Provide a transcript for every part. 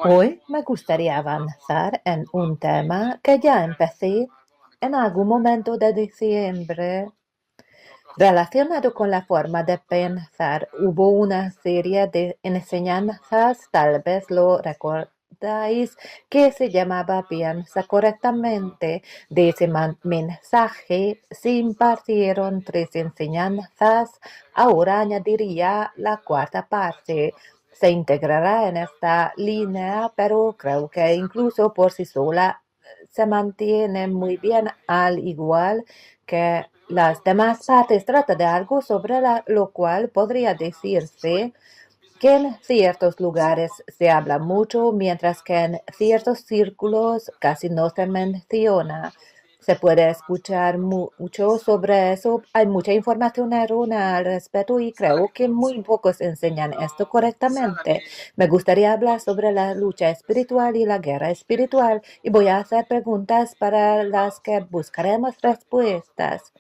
Hoy me gustaría avanzar en un tema que ya empecé en algún momento de diciembre. Relacionado con la forma de pensar, hubo una serie de enseñanzas, tal vez lo recordáis, que se llamaba Piensa correctamente. De ese mensaje se impartieron tres enseñanzas. Ahora añadiría la cuarta parte. Se integrará en esta línea, pero creo que incluso por sí sola se mantiene muy bien, al igual que las demás partes. Trata de algo sobre lo cual podría decirse que en ciertos lugares se habla mucho, mientras que en ciertos círculos casi no se menciona. Se puede escuchar mucho sobre eso. Hay mucha información errónea al respecto y creo que muy pocos enseñan esto correctamente. Me gustaría hablar sobre la lucha espiritual y la guerra espiritual y voy a hacer preguntas para las que buscaremos respuestas.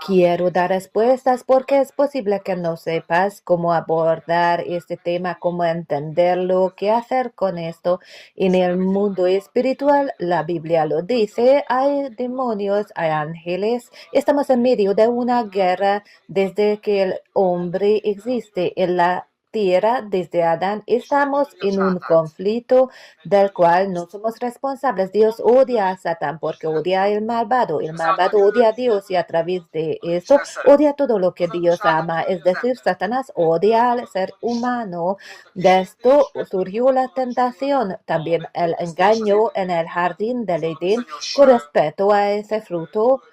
Quiero dar respuestas porque es posible que no sepas cómo abordar este tema, cómo entenderlo, qué hacer con esto. En el mundo espiritual, la Biblia lo dice, hay demonios, hay ángeles. Estamos en medio de una guerra desde que el hombre existe en la tierra, desde Adán. Estamos en un conflicto del cual no somos responsables. Dios odia a Satán porque odia al malvado. El malvado odia a Dios y a través de esto odia todo lo que Dios ama. Es decir, Satanás odia al ser humano. De esto surgió la tentación, también el engaño en el jardín del Edén con respecto a ese fruto,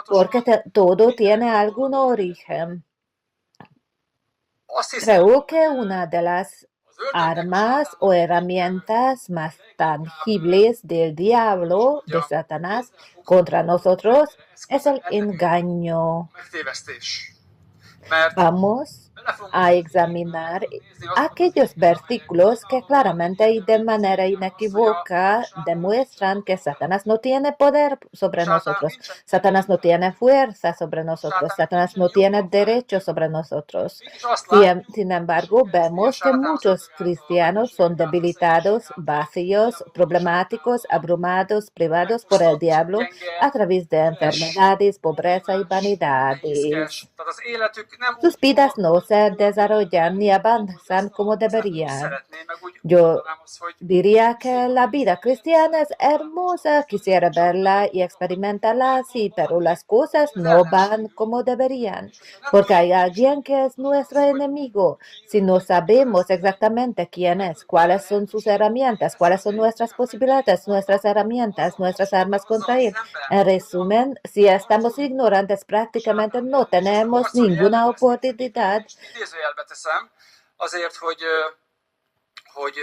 porque todo tiene algún origen. Creo que una de las armas o herramientas más tangibles del diablo, de Satanás, contra nosotros es el engaño. Vamos a examinar aquellos versículos que claramente y de manera inequívoca demuestran que Satanás no tiene poder sobre nosotros, Satanás no tiene fuerza sobre nosotros, Satanás no tiene derecho sobre nosotros. Sin embargo, vemos que muchos cristianos son debilitados, vacíos, problemáticos, abrumados, privados por el diablo a través de enfermedades, pobreza y vanidades. Sus vidas no se desarrollan ni avanzan como deberían. Yo diría que la vida cristiana es hermosa, quisiera verla y experimentarla así, pero las cosas no van como deberían, porque hay alguien que es nuestro enemigo. Si no sabemos exactamente quién es, cuáles son sus herramientas, cuáles son nuestras posibilidades, nuestras herramientas, nuestras armas contra él. En resumen, si estamos ignorantes, prácticamente no tenemos ninguna oportunidad. Hogy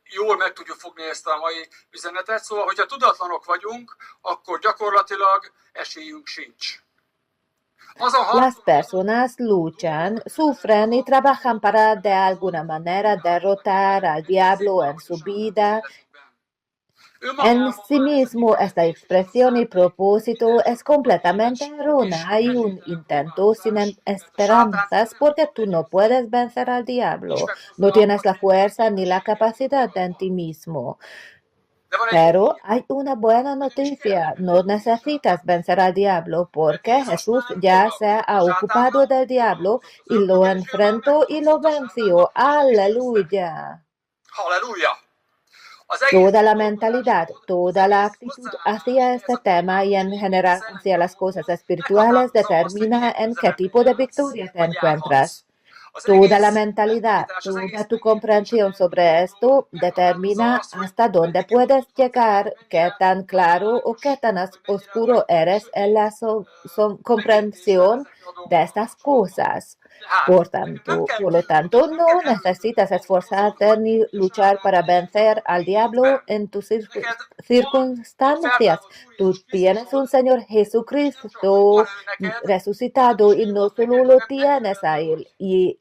jól meg tudjuk fogni ezt a mai üzenetet. Szóval, hogyha tudatlanok vagyunk, akkor gyakorlatilag esélyünk sincs. Las personas luchan, sufren y trabajan para de alguna manera derrotar al diablo en su vida. En sí mismo, esta expresión y propósito es completamente errónea. Hay un intento sin esperanzas porque tú no puedes vencer al diablo. No tienes la fuerza ni la capacidad en ti mismo. Pero hay una buena noticia. No necesitas vencer al diablo porque Jesús ya se ha ocupado del diablo y lo enfrentó y lo venció. Aleluya. Halleluja! Toda la mentalidad, toda la actitud hacia este tema y en general hacia las cosas espirituales determina en qué tipo de victoria te encuentras. Toda la mentalidad, toda tu comprensión sobre esto determina hasta dónde puedes llegar, qué tan claro o qué tan oscuro eres en la comprensión de estas cosas. Por lo tanto, no necesitas esforzarte ni luchar para vencer al diablo en tus circunstancias. Tú tienes un Señor Jesucristo resucitado y no solo lo tienes a Él. Y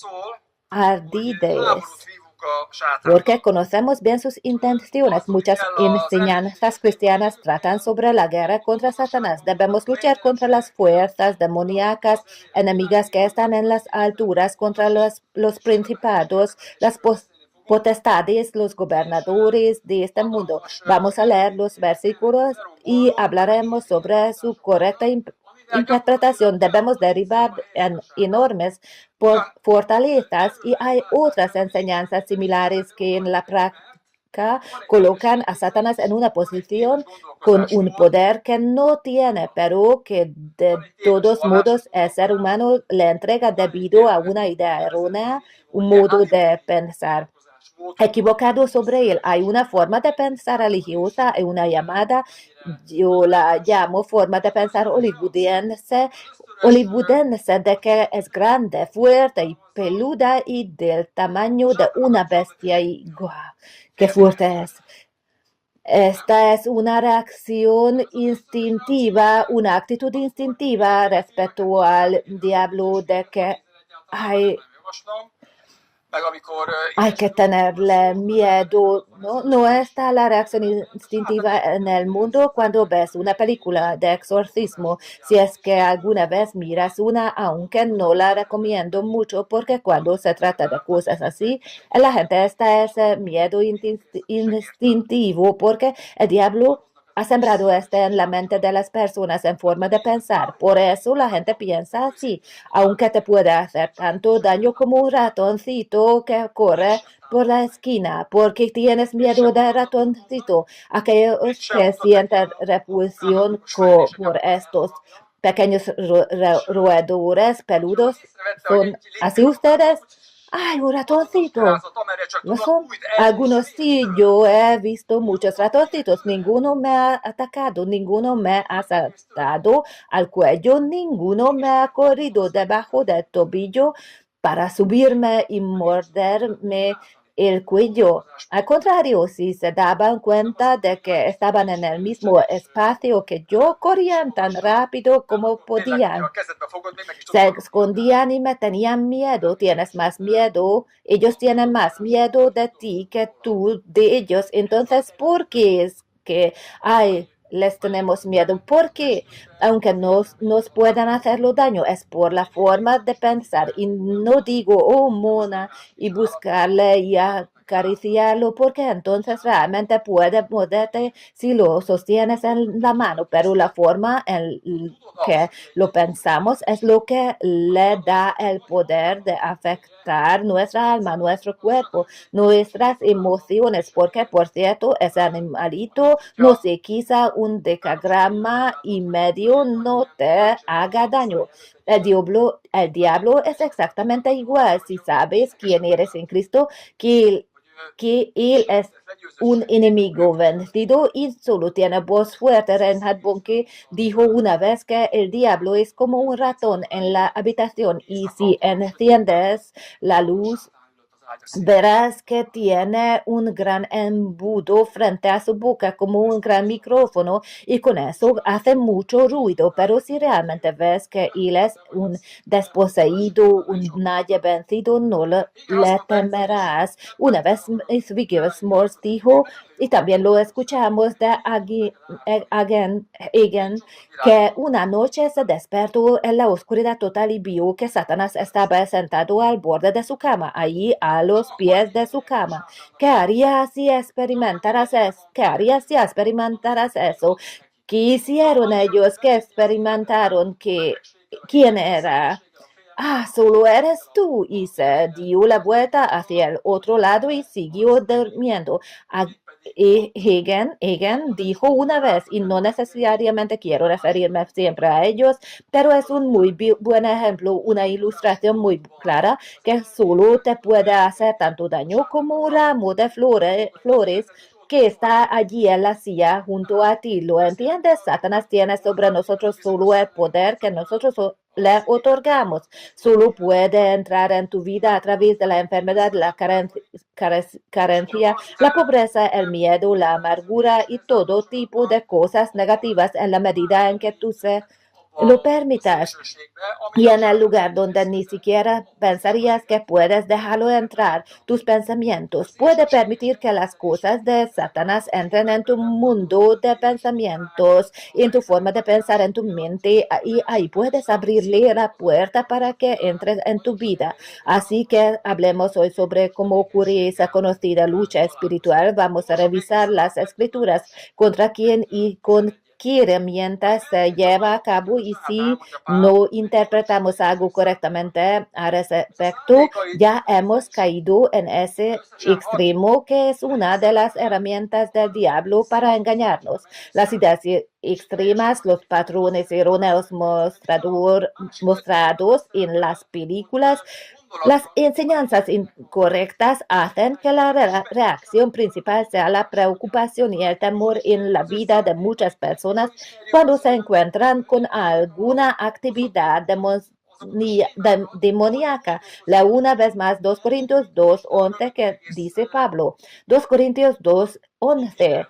szól, ardides, vívunk a sátánnal. porque conocemos bien sus intenciones. Muchas enseñanzas cristianas tratan sobre la guerra contra Satanás. Debemos luchar contra las fuerzas demoníacas enemigas que están en las alturas, contra los principados, las potestades, los gobernadores de este mundo. Vamos a leer los versículos y hablaremos sobre su correcta interpretación. Debemos derribar en enormes fortalezas y hay otras enseñanzas similares que en la práctica colocan a Satanás en una posición con un poder que no tiene, pero que de todos modos el ser humano le entrega debido a una idea errónea, un modo de pensar equivocado sobre él. Hay una forma de pensar religiosa y una llamada, yo la llamo forma de pensar hollywoodense de que es grande, fuerte y peluda y del tamaño de una bestia y ¡guau! ¡Qué fuerte es! Esta es una reacción instintiva, una actitud instintiva respecto al diablo de que hay que tenerle miedo, ¿no? No está la reacción instintiva en el mundo cuando ves una película de exorcismo, si es que alguna vez miras una, aunque no la recomiendo mucho, porque cuando se trata de cosas así, la gente está ese miedo instintivo, porque el diablo ha sembrado en la mente de las personas en forma de pensar. Por eso la gente piensa así, aunque te puede hacer tanto daño como un ratoncito que corre por la esquina, porque tienes miedo del ratoncito. Aquellos que sienten repulsión por estos pequeños roedores peludos, ¿son así ustedes? ¡Ay, un ratoncito! ¿No son? Algunos sí, yo he visto muchos ratoncitos, ninguno me ha atacado, ninguno me ha saltado al cuello, ninguno me ha corrido debajo del tobillo para subirme y morderme el cuello. Al contrario, si se daban cuenta de que estaban en el mismo espacio que yo, corrían tan rápido como podían. Se escondían y me tenían miedo. Tienes más miedo. Ellos tienen más miedo de ti que tú de ellos. Entonces, ¿por qué es que les tenemos miedo? Porque aunque nos puedan hacerlo daño, es por la forma de pensar. Y no digo, oh, mona, y buscarle y acariciarlo, porque entonces realmente puede morderte si lo sostienes en la mano, pero la forma en que lo pensamos es lo que le da el poder de afectar nuestra alma, nuestro cuerpo, nuestras emociones, porque por cierto, ese animalito, no sé, quizá un decagrama y medio no te haga daño. El diablo es exactamente igual. Si sabes quién eres en Cristo, que él es un enemigo vencido y solo tiene voz fuerte. Reinhard Bonnke dijo una vez que el diablo es como un ratón en la habitación y si enciendes la luz, verás que tiene un gran embudo frente a su boca como un gran micrófono y con eso hace mucho ruido, pero si realmente ves que él es un desposeído, un nadie vencido, no le temerás. Una vez Ziggy Smalls dijo, y también lo escuchamos de Hagen, que una noche se despertó en la oscuridad total y vio que Satanás estaba sentado al borde de su cama, allí a los pies de su cama. ¿Qué harías si experimentaras eso? ¿Qué harías si experimentaras eso? ¿Qué hicieron ellos? ¿Qué experimentaron? ¿Quién era? Solo eres tú. Y se dio la vuelta hacia el otro lado y siguió durmiendo. Hagen dijo una vez, y no necesariamente quiero referirme siempre a ellos, pero es un muy buen ejemplo, una ilustración muy clara que solo te puede hacer tanto daño como un ramo de flores que está allí en la silla junto a ti. ¿Lo entiendes? Satanás tiene sobre nosotros solo el poder que nosotros le otorgamos. Solo puede entrar en tu vida a través de la enfermedad, la carencia, la pobreza, el miedo, la amargura y todo tipo de cosas negativas en la medida en que tú lo permitas. Y en el lugar donde ni siquiera pensarías que puedes dejarlo entrar, tus pensamientos, puede permitir que las cosas de Satanás entren en tu mundo de pensamientos, en tu forma de pensar, en tu mente, y ahí puedes abrirle la puerta para que entre en tu vida. Así que hablemos hoy sobre cómo ocurre esa conocida lucha espiritual. Vamos a revisar las escrituras contra quién y con qué herramientas se lleva a cabo, y si no interpretamos algo correctamente al respecto, ya hemos caído en ese extremo que es una de las herramientas del diablo para engañarnos. Las ideas extremas, los patrones erróneos mostrados en las películas, las enseñanzas incorrectas hacen que la reacción principal sea la preocupación y el temor en la vida de muchas personas cuando se encuentran con alguna actividad demoníaca. La una vez más 2 Corintios 2:11 que dice Pablo. 2 Corintios 2:11.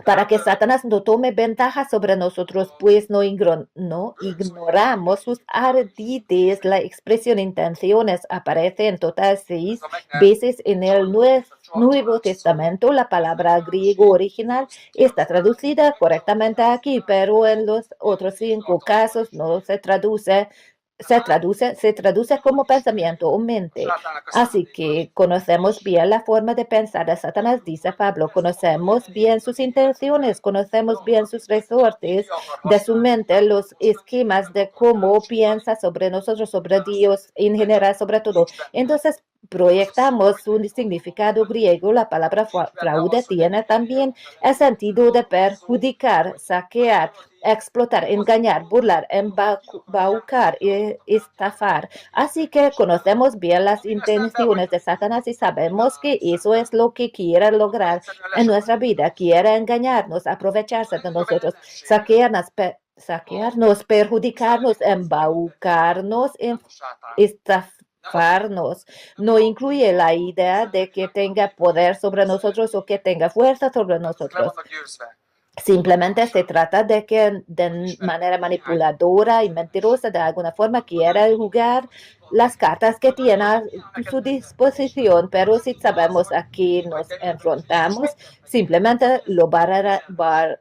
Para que Satanás no tome ventaja sobre nosotros, pues no ignoramos sus ardides. La expresión intenciones aparece en total 6 veces en el Nuevo Testamento. La palabra griego original está traducida correctamente aquí, pero en los otros 5 casos no se traduce. Se traduce como pensamiento o mente. Así que conocemos bien la forma de pensar de Satanás, dice Pablo. Conocemos bien sus intenciones, conocemos bien sus resortes de su mente, los esquemas de cómo piensa sobre nosotros, sobre Dios en general, sobre todo. Entonces, proyectamos un significado griego. La palabra fraude tiene también el sentido de perjudicar, saquear, explotar, engañar, burlar, embaucar y estafar. Así que conocemos bien las intenciones de Satanás y sabemos que eso es lo que quiere lograr en nuestra vida. Quiere engañarnos, aprovecharse de nosotros, saquearnos, perjudicarnos, embaucarnos, estafarnos. No incluye la idea de que tenga poder sobre nosotros o que tenga fuerza sobre nosotros. Simplemente se trata de que de manera manipuladora y mentirosa de alguna forma quiera jugar las cartas que tiene a su disposición, pero si sabemos a qué nos enfrentamos, simplemente lo barreremos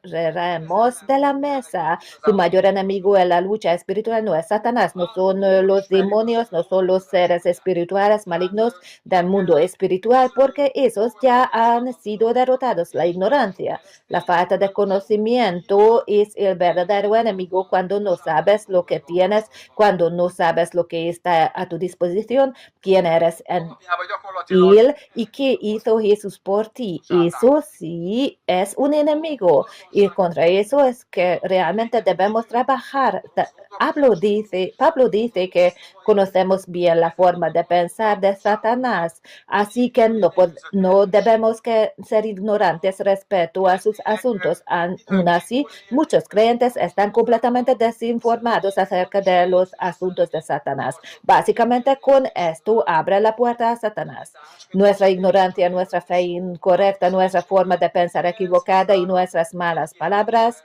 de la mesa. Tu mayor enemigo en la lucha espiritual no es Satanás, no son los demonios, no son los seres espirituales malignos del mundo espiritual, porque esos ya han sido derrotados. La ignorancia, la falta de conocimiento es el verdadero enemigo. Cuando no sabes lo que tienes, cuando no sabes lo que está a tu disposición, quién eres en Él y qué hizo Jesús por ti. Eso sí es un enemigo, y contra eso es que realmente debemos trabajar. Pablo dice que conocemos bien la forma de pensar de Satanás, así que no debemos ser ignorantes respecto a sus asuntos. Aún así, muchos creyentes están completamente desinformados acerca de los asuntos de Satanás. Básicamente, con esto abre la puerta a Satanás. Nuestra ignorancia, nuestra fe incorrecta, nuestra forma de pensar equivocada y nuestras malas palabras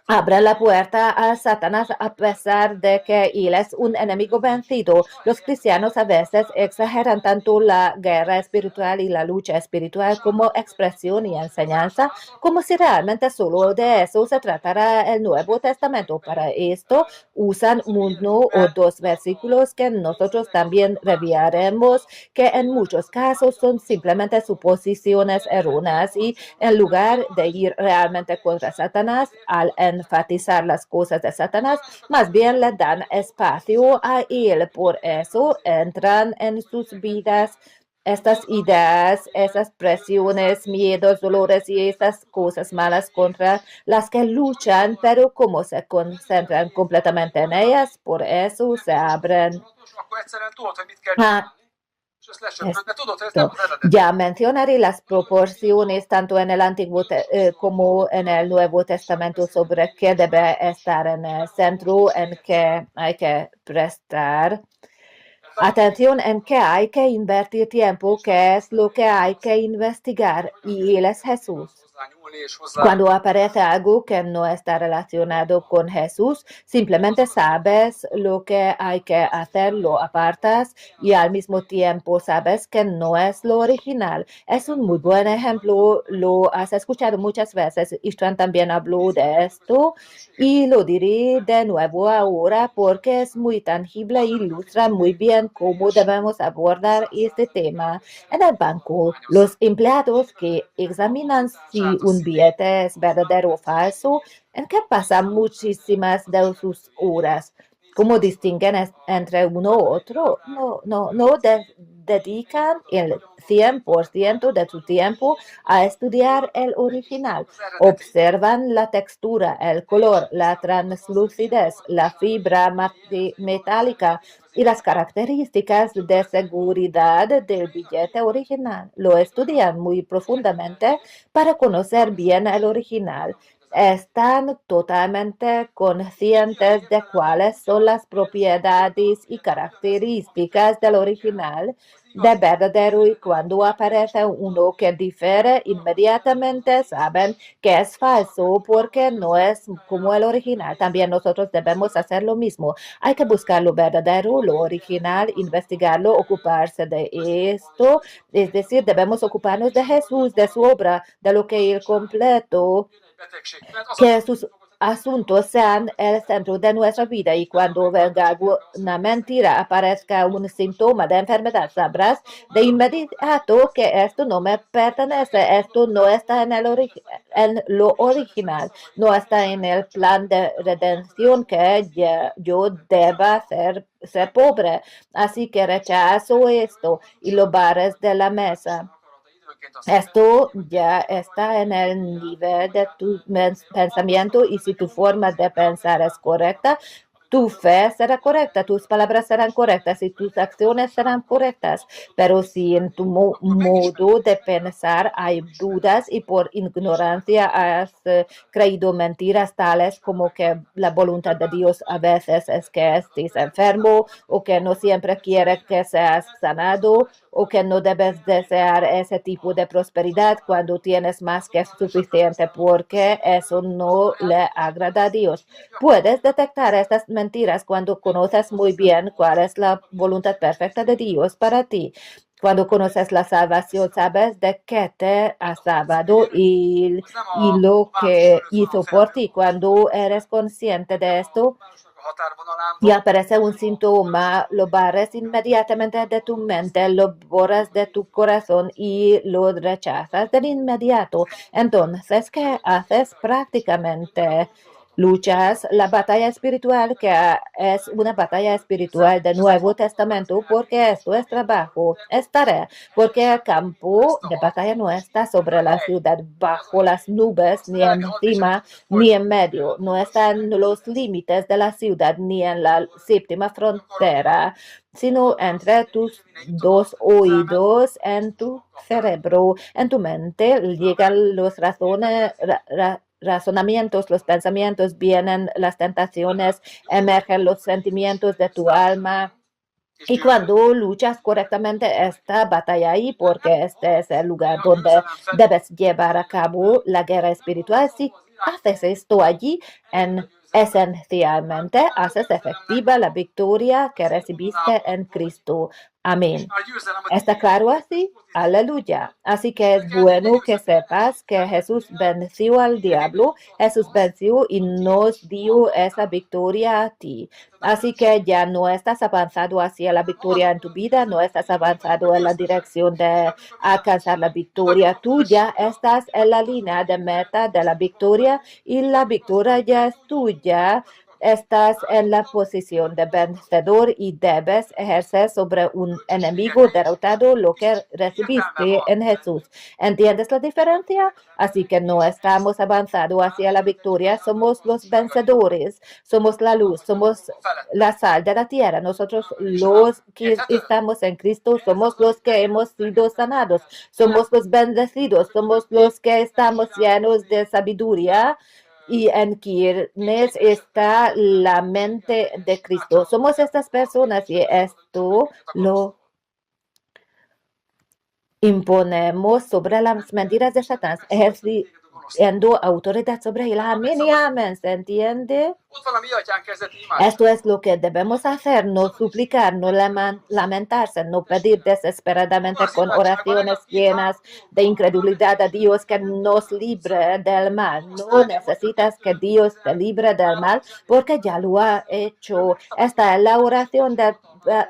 abre la puerta a Satanás, a pesar de que él es un enemigo vencido. Los cristianos a veces exageran tanto la guerra espiritual y la lucha espiritual como expresión y enseñanza, como si realmente solo de eso se tratara el Nuevo Testamento. Para esto usan 1 o 2 versículos que nosotros también revisaremos, que en muchos casos son simplemente suposiciones erróneas, y en lugar de ir realmente contra Satanás, al enfatizar las cosas de Satanás, más bien le dan espacio a él. Por eso entran en sus vidas estas ideas, esas presiones, miedos, dolores y esas cosas malas contra las que luchan, pero como se concentran completamente en ellas, por eso se abren a esto. Ya mencionaré las proporciones tanto en el Antiguo como en el Nuevo Testamento sobre qué debe estar en el centro, en qué hay que prestar atención, en qué hay que invertir tiempo, qué es lo que hay que investigar, y Él es Jesús. fordulni és hozzá. Cuando aparece algo que no está relacionado con Jesús, simplemente sabes lo que hay que hacer, lo apartas y al mismo tiempo sabes que no es lo original. Es un muy buen ejemplo, lo has escuchado muchas veces. István también habló de esto y lo diré de nuevo ahora porque es muy tangible e ilustra muy bien cómo debemos abordar este tema. En el banco, los empleados que examinan si un billete es verdadero o falso, en que pasan muchísimas de sus horas. ¿Cómo distinguen entre uno u otro? No dedican el 100% de su tiempo a estudiar el original. Observan la textura, el color, la translucidez, la fibra metálica y las características de seguridad del billete original. Lo estudian muy profundamente para conocer bien el original. Están totalmente conscientes de cuáles son las propiedades y características del original, de verdadero, y cuando aparece uno que difiere, inmediatamente saben que es falso porque no es como el original. También nosotros debemos hacer lo mismo. Hay que buscar lo verdadero, lo original, investigarlo, ocuparse de esto. Es decir, debemos ocuparnos de Jesús, de su obra, de lo que Él completo, que sus asuntos sean el centro de nuestra vida, y cuando venga una mentira, aparezca un síntoma de enfermedad, sabrás de inmediato que esto no me pertenece, esto no está en lo original, no está en el plan de redención que yo deba ser pobre, así que rechazo esto y lo barres de la mesa. Esto ya está en el nivel de tu pensamiento, y si tu forma de pensar es correcta, tu fe será correcta, tus palabras serán correctas y tus acciones serán correctas. Pero si en tu modo de pensar hay dudas y por ignorancia has creído mentiras tales como que la voluntad de Dios a veces es que estés enfermo, o que no siempre quiere que seas sanado, o que no debes desear ese tipo de prosperidad cuando tienes más que suficiente, porque eso no le agrada a Dios. Puedes detectar estas mentiras cuando conoces muy bien cuál es la voluntad perfecta de Dios para ti. Cuando conoces la salvación, sabes de qué te ha salvado y lo que hizo por ti. Cuando eres consciente de esto y aparece un síntoma, lo barres inmediatamente de tu mente, lo borras de tu corazón y lo rechazas de inmediato. Entonces, ¿qué haces? Prácticamente luchas la batalla espiritual, que es una batalla espiritual del Nuevo Testamento, porque esto es trabajo, es tarea, porque el campo de batalla no está sobre la ciudad, bajo las nubes, ni encima, ni en medio, no está en los límites de la ciudad, ni en la séptima frontera, sino entre tus dos oídos, en tu cerebro, en tu mente. Llegan los razonamientos, los pensamientos, vienen las tentaciones, emergen los sentimientos de tu alma. Y cuando luchas correctamente esta batalla ahí, porque este es el lugar donde debes llevar a cabo la guerra espiritual, si haces esto allí, esencialmente haces efectiva la victoria que recibiste en Cristo. Amén. ¿Está claro así? Aleluya. Así que es bueno que sepas que Jesús venció al diablo, Jesús venció y nos dio esa victoria a ti. Así que ya no estás avanzado hacia la victoria en tu vida, no estás avanzado en la dirección de alcanzar la victoria. Tú ya estás en la línea de meta de la victoria y la victoria ya es tuya. Estás en la posición de vencedor y debes ejercer sobre un enemigo derrotado lo que recibiste en Jesús. ¿Entiendes la diferencia? Así que no estamos avanzando hacia la victoria, somos los vencedores, somos la luz, somos la sal de la tierra. Nosotros los que estamos en Cristo somos los que hemos sido sanados, somos los bendecidos, somos los que estamos llenos de sabiduría y en quienes está la mente de Cristo. Somos estas personas y esto lo imponemos sobre las mentiras de Satanás. autoridad sobre la miniamen, ¿se entiende? Ott van a mi atyánk kezdeti imádság. Esto es lo que debemos hacer, no suplicar, no lamentarse, no pedir desesperadamente con oraciones llenas de incredulidad a Dios que nos libre del mal. No necesitas que Dios te libre del mal porque ya lo ha hecho. Esta es la oración del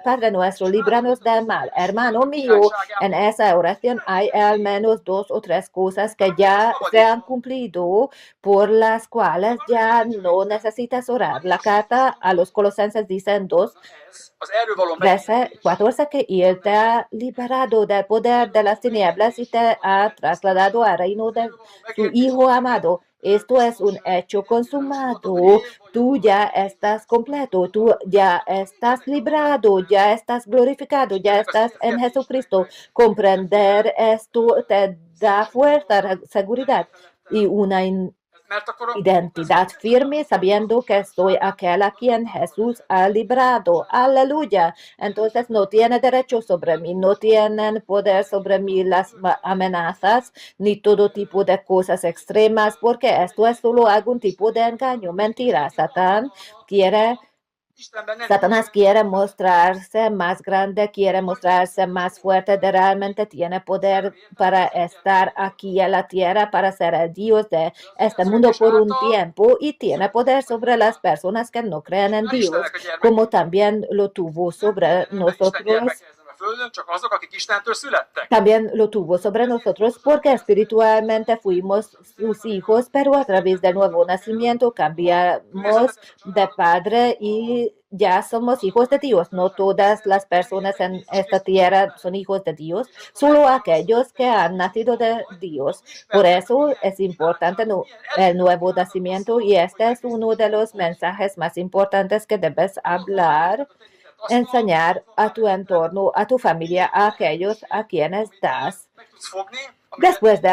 Padre nuestro, líbranos del mal. Hermano mío, en esa oración hay al menos 2 o 3 cosas que ya se han cumplido, por las cuales ya no necesitas orar. La carta a los Colosenses dice en 2, Az erről való 14, que Él te ha liberado del poder de las tinieblas y te ha trasladado al reino de su Hijo amado. Esto es un hecho consumado. Tú ya estás completo, tú ya estás librado, ya estás glorificado, ya estás en Jesucristo. Comprender esto te da fuerza, seguridad y una mert akkor identidad firme sabiendo que soy aquel a quien Jesús ha librado. Aleluya. Entonces no tiene derecho sobre mí, no tienen poder sobre mí las amenazas ni todo tipo de cosas extremas, porque esto es solo algún tipo de engaño, mentira. Satanás quiere mostrarse más grande, quiere mostrarse más fuerte, realmente tiene poder para estar aquí en la tierra, para ser el Dios de este mundo por un tiempo y tiene poder sobre las personas que no creen en Dios, como también lo tuvo sobre nosotros. También lo tuvo sobre nosotros porque espiritualmente fuimos sus hijos, pero a través del nuevo nacimiento cambiamos de padre y ya somos hijos de Dios. No todas las personas en esta tierra son hijos de Dios, solo aquellos que han nacido de Dios. Por eso es importante el nuevo nacimiento y este es uno de los mensajes más importantes que debes hablar, enseñar a tu entorno, a tu familia, a aquellos a quienes das. Después de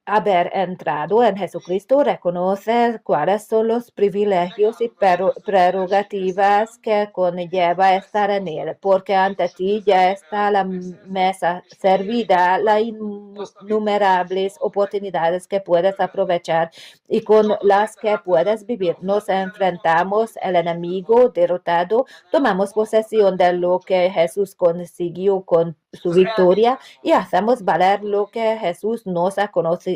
haber entrado en Jesucristo, reconoces cuáles son los privilegios y prerrogativas que conlleva estar en Él, porque ante ti ya está la mesa servida, las innumerables oportunidades que puedes aprovechar y con las que puedes vivir. Nos enfrentamos al enemigo derrotado, tomamos posesión de lo que Jesús consiguió con su victoria y hacemos valer lo que Jesús nos ha concedido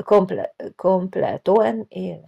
completo en él.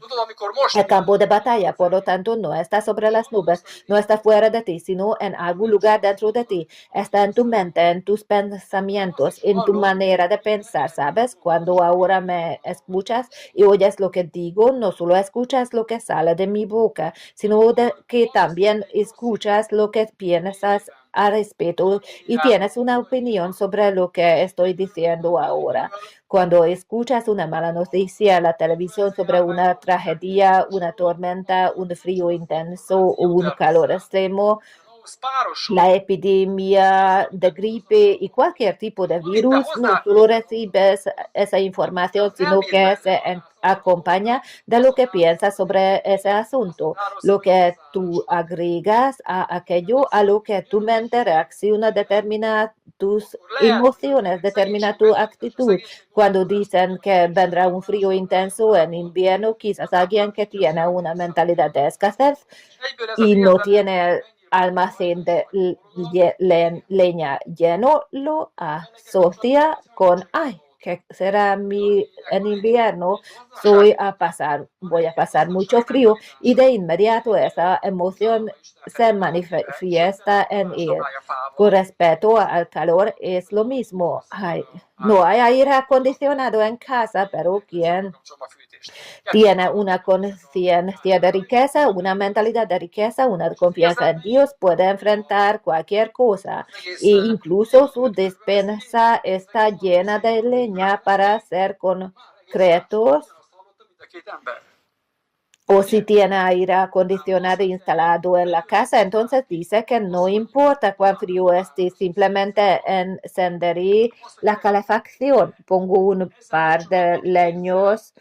El campo de batalla, por lo tanto, no está sobre las nubes, no está fuera de ti, sino en algún lugar dentro de ti. Está en tu mente, en tus pensamientos, en tu manera de pensar, ¿sabes? Cuando ahora me escuchas y oyes lo que digo, no solo escuchas lo que sale de mi boca, sino que también escuchas lo que piensas al respecto y tienes una opinión sobre lo que estoy diciendo ahora. Cuando escuchas una mala noticia en la televisión sobre una tragedia, una tormenta, un frío intenso o un calor extremo, la epidemia de gripe y cualquier tipo de virus, no solo recibes esa información, sino que se acompaña de lo que piensas sobre ese asunto, lo que tú agregas a aquello a lo que tu mente reacciona, determina tus emociones, determina tu actitud. Cuando dicen que vendrá un frío intenso en invierno, quizás alguien que tiene una mentalidad de escasez y no tiene almacén de leña lleno, lo asocia con, ay, que será en invierno, voy a pasar mucho frío y de inmediato esa emoción se manifiesta en él. Con respecto al calor es lo mismo. No hay aire acondicionado en casa, pero ¿quién tiene una conciencia de riqueza, una mentalidad de riqueza, una confianza en Dios, puede enfrentar cualquier cosa e incluso su despensa está llena de leña para ser concretos? O si tiene aire acondicionado instalado en la casa, entonces dice que no importa cuán frío esté, simplemente encenderé la calefacción, pongo un par de leños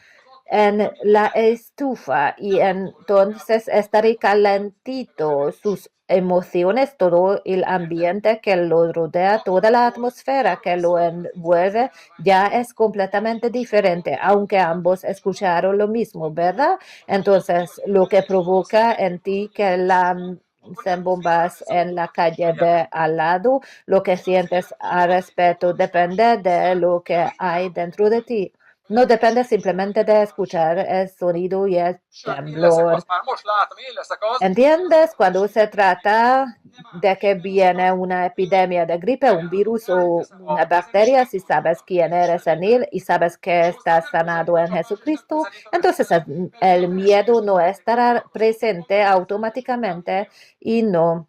en la estufa y entonces estaré calentito. Sus emociones, todo el ambiente que lo rodea, toda la atmósfera que lo envuelve, ya es completamente diferente, aunque ambos escucharon lo mismo, ¿verdad? Entonces, lo que provoca en ti que lancen bombas en la calle de al lado, lo que sientes al respecto depende de lo que hay dentro de ti. No depende simplemente de escuchar el sonido y el Sőt, én leszek temblor. az, már most látom, én leszek az. ¿Entiendes? Cuando se trata de que viene una epidemia de gripe, un virus o una bacteria, si sabes quién eres en él y sabes que estás sanado en Jesucristo, entonces el miedo no estará presente automáticamente y no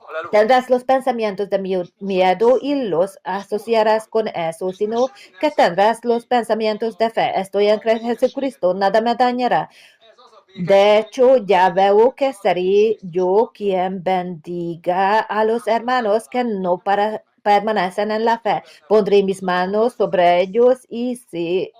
Halleluja. tendrás los pensamientos de miedo y los asociarás con eso, sino que tendrás los pensamientos de fe. Estoy en Jesucristo, nada me dañará. Ez az a De hecho, ya veo que seré yo quien bendiga a los hermanos que no permanecen en la fe. Pondré mis manos sobre ellos y se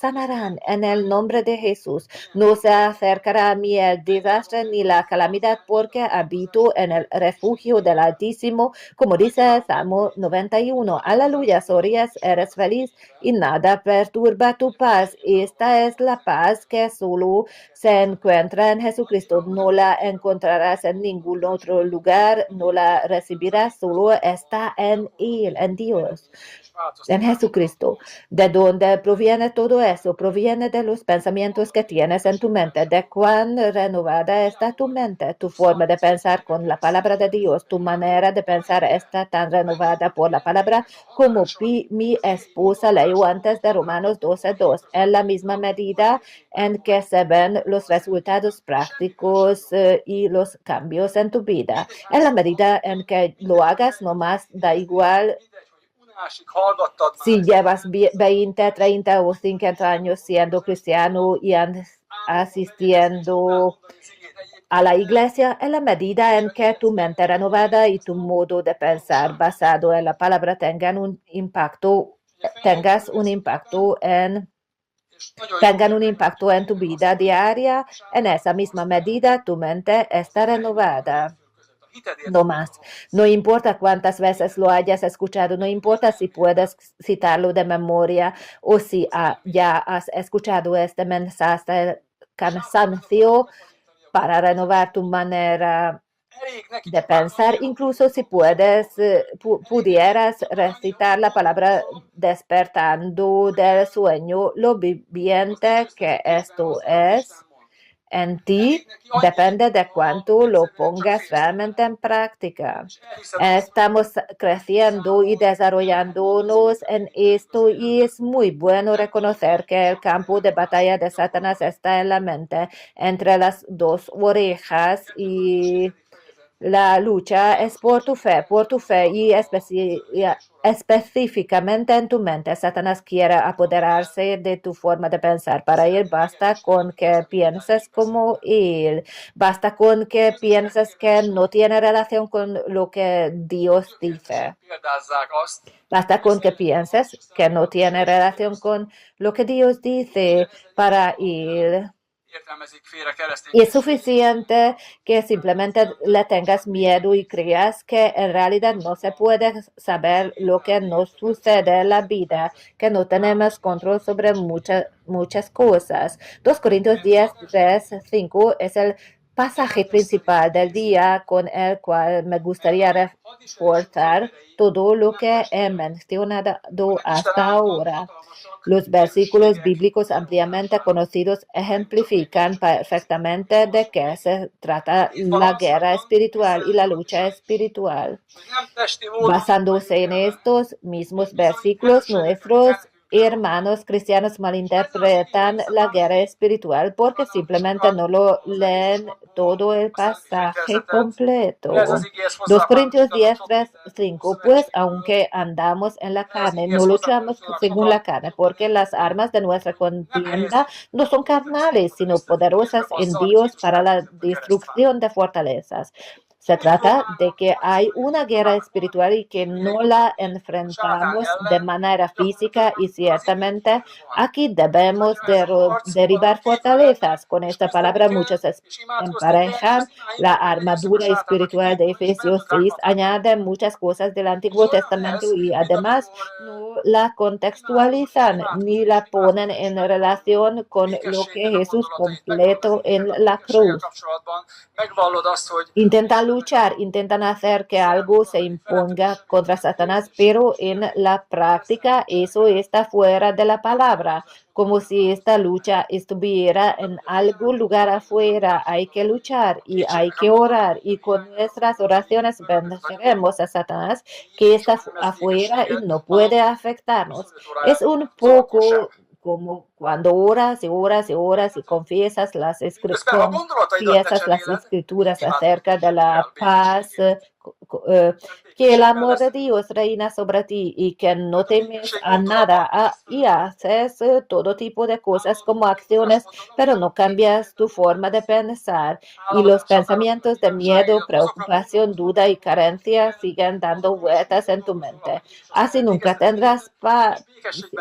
sanarán en el nombre de Jesús. No se acercará a mí el desastre ni la calamidad porque habito en el refugio del Altísimo, como dice el Salmo 91. Aleluya, sonríes, eres feliz y nada perturba tu paz. Esta es la paz que solo se encuentra en Jesucristo. No la encontrarás en ningún otro lugar, no la recibirás, solo está en Él, en Dios, en Jesucristo. ¿De dónde proviene todo eso? Proviene de los pensamientos que tienes en tu mente, de cuán renovada está tu mente, tu forma de pensar con la palabra de Dios, tu manera de pensar está tan renovada por la palabra como mi esposa leyó antes de Romanos 12:2. En la misma medida en que se ven los resultados prácticos y los cambios en tu vida. En la medida en que lo hagas, nomás da igual Unásig hallgattad már si ezt. llevas 20, 30 o 50 años siendo cristiano y asistiendo a la iglesia, en la medida en que tu mente renovada y tu modo de pensar basado en la palabra tengan un impacto en tu vida diaria, en esa misma medida tu mente está renovada. No más. No importa cuántas veces lo hayas escuchado, no importa si puedes citarlo de memoria o si ya has escuchado este mensaje cansancio para renovar tu manera de pensar, incluso si pudieras recitar la palabra despertando del sueño, lo viviente que esto es en ti depende de cuánto lo pongas realmente en práctica. Estamos creciendo y desarrollándonos en esto y es muy bueno reconocer que el campo de batalla de Satanás está en la mente, entre las dos orejas y la lucha es por tu fe y específicamente en tu mente. Satanás quiere apoderarse de tu forma de pensar. Para él basta con que pienses como él. Basta con que pienses que no tiene relación con lo que Dios dice. Basta con que pienses que no tiene relación con lo que Dios dice para él. Y es suficiente que simplemente le tengas miedo y creas que en realidad no se puede saber lo que nos sucede en la vida, que no tenemos control sobre muchas cosas. 2 Corintios 10, 3, 5 es el pasaje principal del día con el cual me gustaría reforzar todo lo que he mencionado hasta ahora. Los versículos bíblicos ampliamente conocidos ejemplifican perfectamente de qué se trata la guerra espiritual y la lucha espiritual. Basándose en estos mismos versículos, nuestros hermanos cristianos malinterpretan la guerra espiritual porque simplemente no lo leen todo el pasaje completo. 2 Corintios 10, 3, 5. Pues aunque andamos en la carne, no luchamos según la carne, porque las armas de nuestra contienda no son carnales, sino poderosas en Dios para la destrucción de fortalezas. Se trata de que hay una guerra espiritual y que no la enfrentamos de manera física y ciertamente aquí debemos derribar fortalezas. Con esta palabra muchos emparejan la armadura espiritual de Efesios 6, añaden muchas cosas del Antiguo Testamento y además no la contextualizan ni la ponen en relación con lo que Jesús completó en la cruz. Intentan luchar, intentan hacer que algo se imponga contra Satanás, pero en la práctica eso está fuera de la palabra, como si esta lucha estuviera en algún lugar afuera. Hay que luchar y hay que orar y con nuestras oraciones venceremos a Satanás que está afuera y no puede afectarnos. Es un poco como cuando oras y oras y oras y confiesas las escrituras acerca de la paz, que el amor de Dios reina sobre ti y que no temes a nada y haces todo tipo de cosas como acciones, pero no cambias tu forma de pensar y los pensamientos de miedo, preocupación, duda y carencia siguen dando vueltas en tu mente. Así nunca tendrás paz,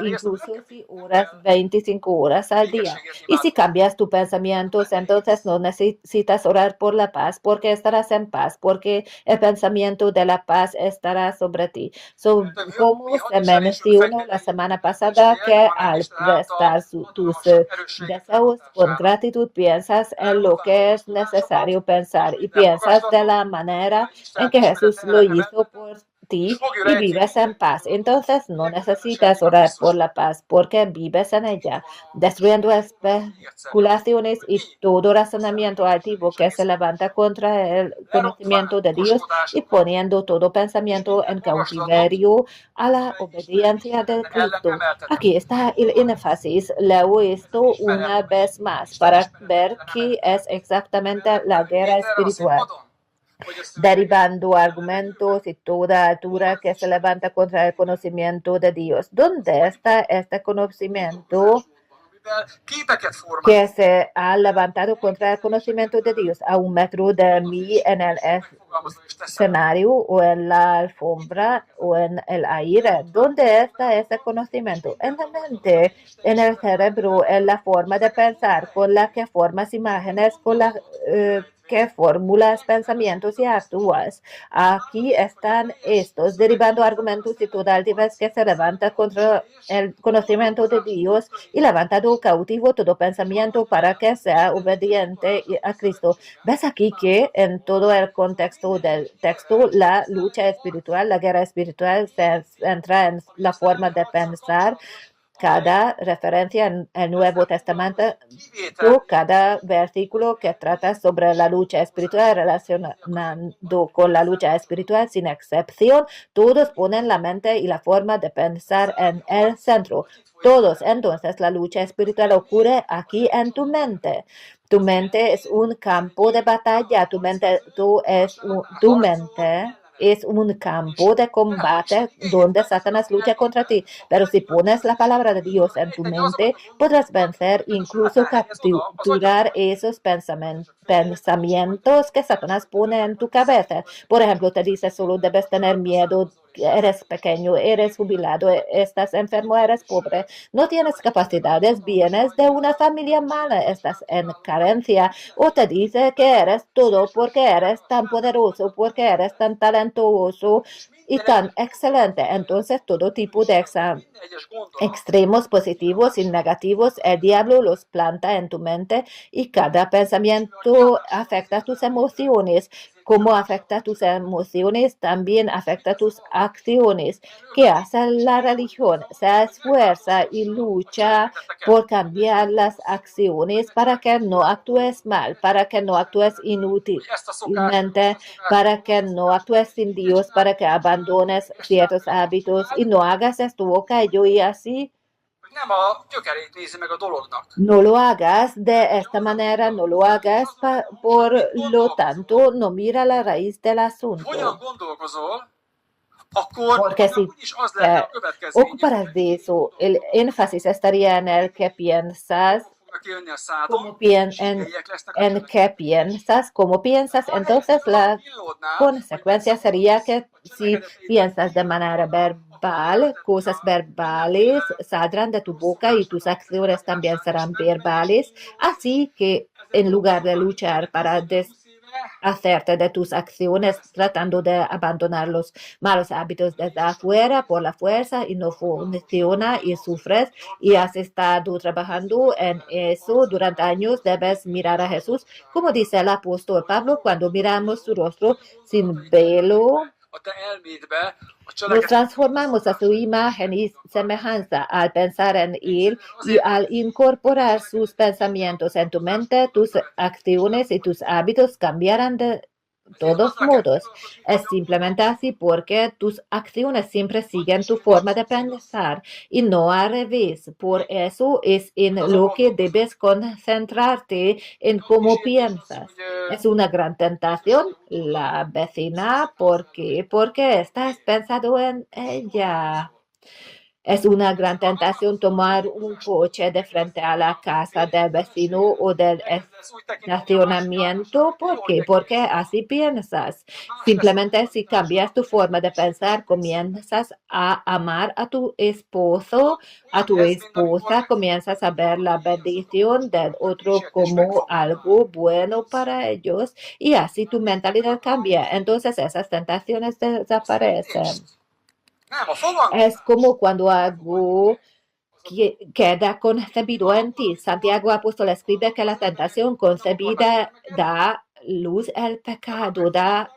incluso si oras 25 horas al día. Y si cambias tus pensamientos, entonces no necesitas orar por la paz, porque estarás en paz, porque el pensamiento de la paz estará sobre ti. Como se mencionó la semana pasada, que al prestar tus deseos con gratitud, piensas en lo que es necesario pensar y piensas de la manera en que Jesús lo hizo por ti y vives en paz. Entonces no necesitas orar por la paz porque vives en ella, destruyendo especulaciones y todo razonamiento altivo que se levanta contra el conocimiento de Dios y poniendo todo pensamiento en cautiverio a la obediencia de Cristo. Aquí está el énfasis. Leo esto una vez más para ver qué es exactamente la guerra espiritual, derribando argumentos y toda altura que se levanta contra el conocimiento de Dios. ¿Dónde está este conocimiento que se ha levantado contra el conocimiento de Dios? A 1 metro de mí en el escenario o en la alfombra o en el aire. ¿Dónde está ese conocimiento? En la mente, en el cerebro, en la forma de pensar, con la que formas imágenes, con la que formulas pensamientos y actúas. Aquí están estos, derivando argumentos y toda altivez que se levanta contra el conocimiento de Dios y levantado cautivo todo pensamiento para que sea obediente a Cristo. ¿Ves aquí que en todo el contexto del texto la lucha espiritual, la guerra espiritual se centra en la forma de pensar? Cada referencia en el Nuevo Testamento, cada versículo que trata sobre la lucha espiritual relacionando con la lucha espiritual, sin excepción, todos ponen la mente y la forma de pensar en el centro. Todos. Entonces la lucha espiritual ocurre aquí en tu mente. Tu mente es un campo de batalla. Tu mente es un campo de combate donde Satanás lucha contra ti. Pero si pones la palabra de Dios en tu mente, podrás vencer, incluso capturar esos pensamientos que Satanás pone en tu cabeza. Por ejemplo, te dice solo debes tener miedo, eres pequeño, eres jubilado, estás enfermo, eres pobre, no tienes capacidades, vienes de una familia mala, estás en carencia, o te dice que eres todo porque eres tan poderoso, porque eres tan talentoso y tan excelente. Entonces, todo tipo de extremos positivos y negativos, el diablo los planta en tu mente y cada pensamiento afecta tus emociones. Cómo afecta tus emociones, también afecta tus acciones. ¿Qué hace la religión? Se esfuerza y lucha por cambiar las acciones para que no actúes mal, para que no actúes inútilmente, para que no actúes sin Dios, para que abandones ciertos hábitos y no hagas esto o aquello y así. No lo hagas de esta manera, no lo hagas por lo tanto, no mira la raíz del asunto. Porque si te ocuparas de eso, el énfasis estaría en el que piensas fognak élni a szádon, como en, zsigelyek lesznek a en csövek. qué piensas, como piensas, entonces la consecuencia sería que si piensas de manera verbal, cosas verbales saldrán de tu boca y tus acciones también serán verbales, así que en lugar de luchar para hacerte de tus acciones tratando de abandonar los malos hábitos desde afuera por la fuerza y no funciona y sufres y has estado trabajando en eso durante años, debes mirar a Jesús, como dice el apóstol Pablo, cuando miramos su rostro sin velo, nos transformamos a su imagen y semejanza al pensar en Él y al incorporar sus pensamientos en tu mente, tus acciones y tus hábitos cambiarán de todos modos. Es simplemente así porque tus acciones siempre siguen tu forma de pensar y no al revés. Por eso es en lo que debes concentrarte, en cómo piensas. Es una gran tentación la vecina, ¿por qué? Porque estás pensando en ella. Es una gran tentación tomar un coche de frente a la casa del vecino o del estacionamiento. ¿Por qué? Porque así piensas. Simplemente si cambias tu forma de pensar, comienzas a amar a tu esposo, a tu esposa, comienzas a ver la bendición del otro como algo bueno para ellos y así tu mentalidad cambia. Entonces esas tentaciones desaparecen. Es como cuando algo queda concebido en ti. Santiago Apóstol escribe que la tentación concebida da luz al pecado, da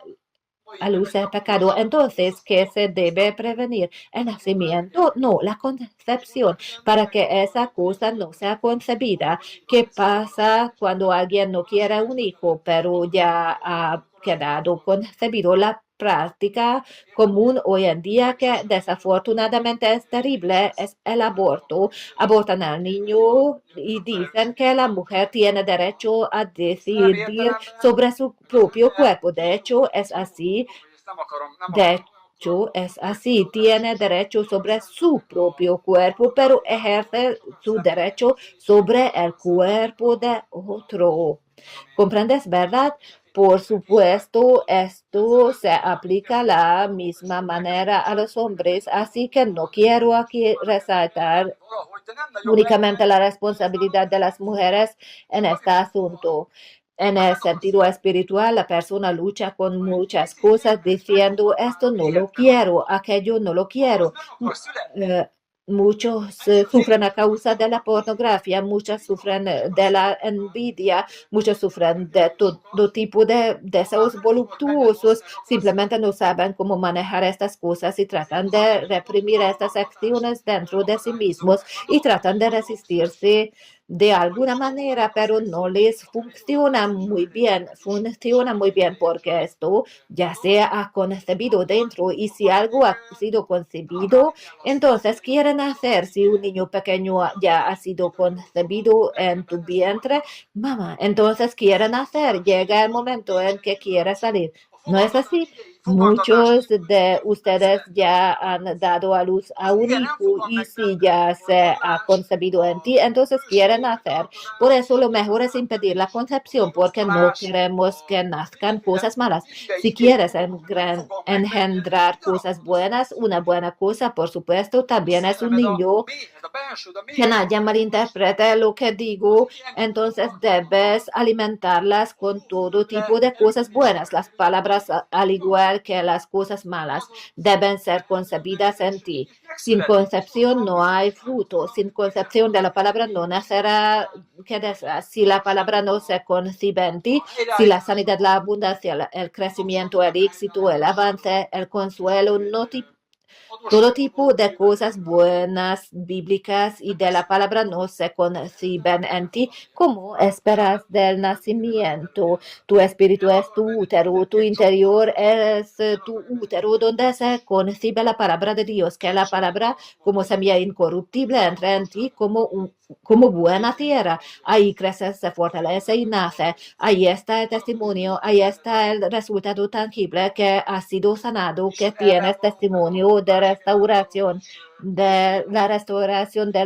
a luz el pecado. Entonces, ¿qué se debe prevenir? ¿El nacimiento? No, la concepción, para que esa cosa no sea concebida. ¿Qué pasa cuando alguien no quiere un hijo, pero ya ha quedado concebido? La práctica común hoy en día, que desafortunadamente es terrible, es el aborto. Abortan al niño y dicen que la mujer tiene derecho a decidir sobre su propio cuerpo. De hecho, es así. De hecho, es así. Tiene derecho sobre su propio cuerpo, pero ejerce su derecho sobre el cuerpo de otro. ¿Comprendes, verdad? Por supuesto, esto se aplica de la misma manera a los hombres, así que no quiero aquí resaltar únicamente la responsabilidad de las mujeres en este asunto. En el sentido espiritual, la persona lucha con muchas cosas diciendo, esto no lo quiero, aquello no lo quiero. Muchos sufren a causa de la pornografía, muchos sufren de la envidia, muchos sufren de todo tipo de deseos voluptuosos, simplemente no saben cómo manejar estas cosas y tratan de reprimir estas acciones dentro de sí mismos y tratan de resistirse de alguna manera, pero no les funciona muy bien porque esto ya se ha concebido dentro y si algo ha sido concebido, entonces quieren hacer, si un niño pequeño ya ha sido concebido en tu vientre, mamá, entonces quieren hacer, llega el momento en que quiere salir. ¿No es así? Muchos de ustedes ya han dado a luz a un hijo y si ya se ha concebido en ti, entonces quieren hacer. Por eso lo mejor es impedir la concepción porque no queremos que nazcan cosas malas. Si quieres engendrar cosas buenas, una buena cosa, por supuesto, también es un niño. Que nadie malinterprete lo que digo, entonces debes alimentarlas con todo tipo de cosas buenas. Las palabras, al igual que las cosas malas, deben ser concebidas en ti. Sin concepción no hay fruto. Sin concepción de la palabra no nacerá. Si la palabra no se concibe en ti, si la sanidad, la abundancia, el crecimiento, el éxito, el avance, el consuelo, todo tipo de cosas buenas, bíblicas y de la palabra no se conciben en ti. ¿Cómo esperas del nacimiento? Tu espíritu es tu útero, tu interior es tu útero donde se concibe la palabra de Dios, que la palabra como semilla incorruptible entra en ti como buena tierra. Ahí crece, se fortalece y nace. Ahí está el testimonio, ahí está el resultado tangible que ha sido sanado, que tienes testimonio de restauración. de la restauración de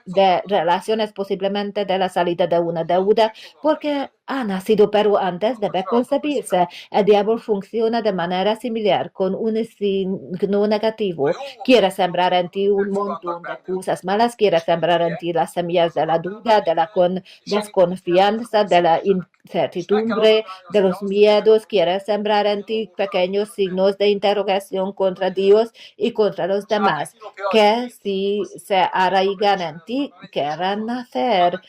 de relaciones, posiblemente de la salida de una deuda, porque ha nacido, pero antes debe concebirse. El diablo funciona de manera similar, con un signo negativo. Quiere sembrar en ti un montón de cosas malas, quiere sembrar en ti las semillas de la duda, de la desconfianza, de la incertidumbre, de los miedos, quiere sembrar en ti pequeños signos de interrogación contra Dios y contra los demás, que si se arraigan en ti, querrán nacer.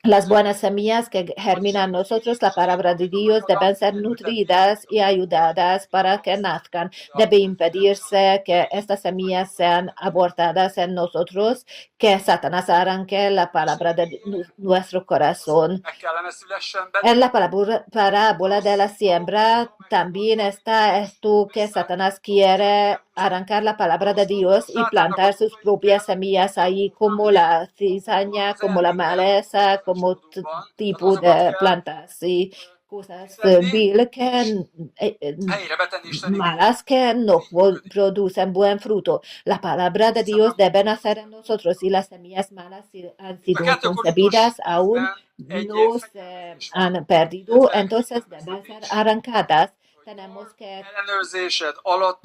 Las buenas semillas que germinan nosotros, la palabra de Dios, deben ser nutridas y ayudadas para que nazcan. Debe impedirse que estas semillas sean abortadas en nosotros, que Satanás arranque la palabra de nuestro corazón. En la parábola de la siembra también está esto que Satanás quiere arrancar la palabra de Dios y plantar sus propias semillas ahí, como la cizaña, como la maleza, como tipo de plantas y cosas malas que no producen buen fruto. La palabra de Dios debe nacer en nosotros y las semillas malas, si han sido concebidas, aún no se han perdido, entonces deben ser arrancadas. Tenemos que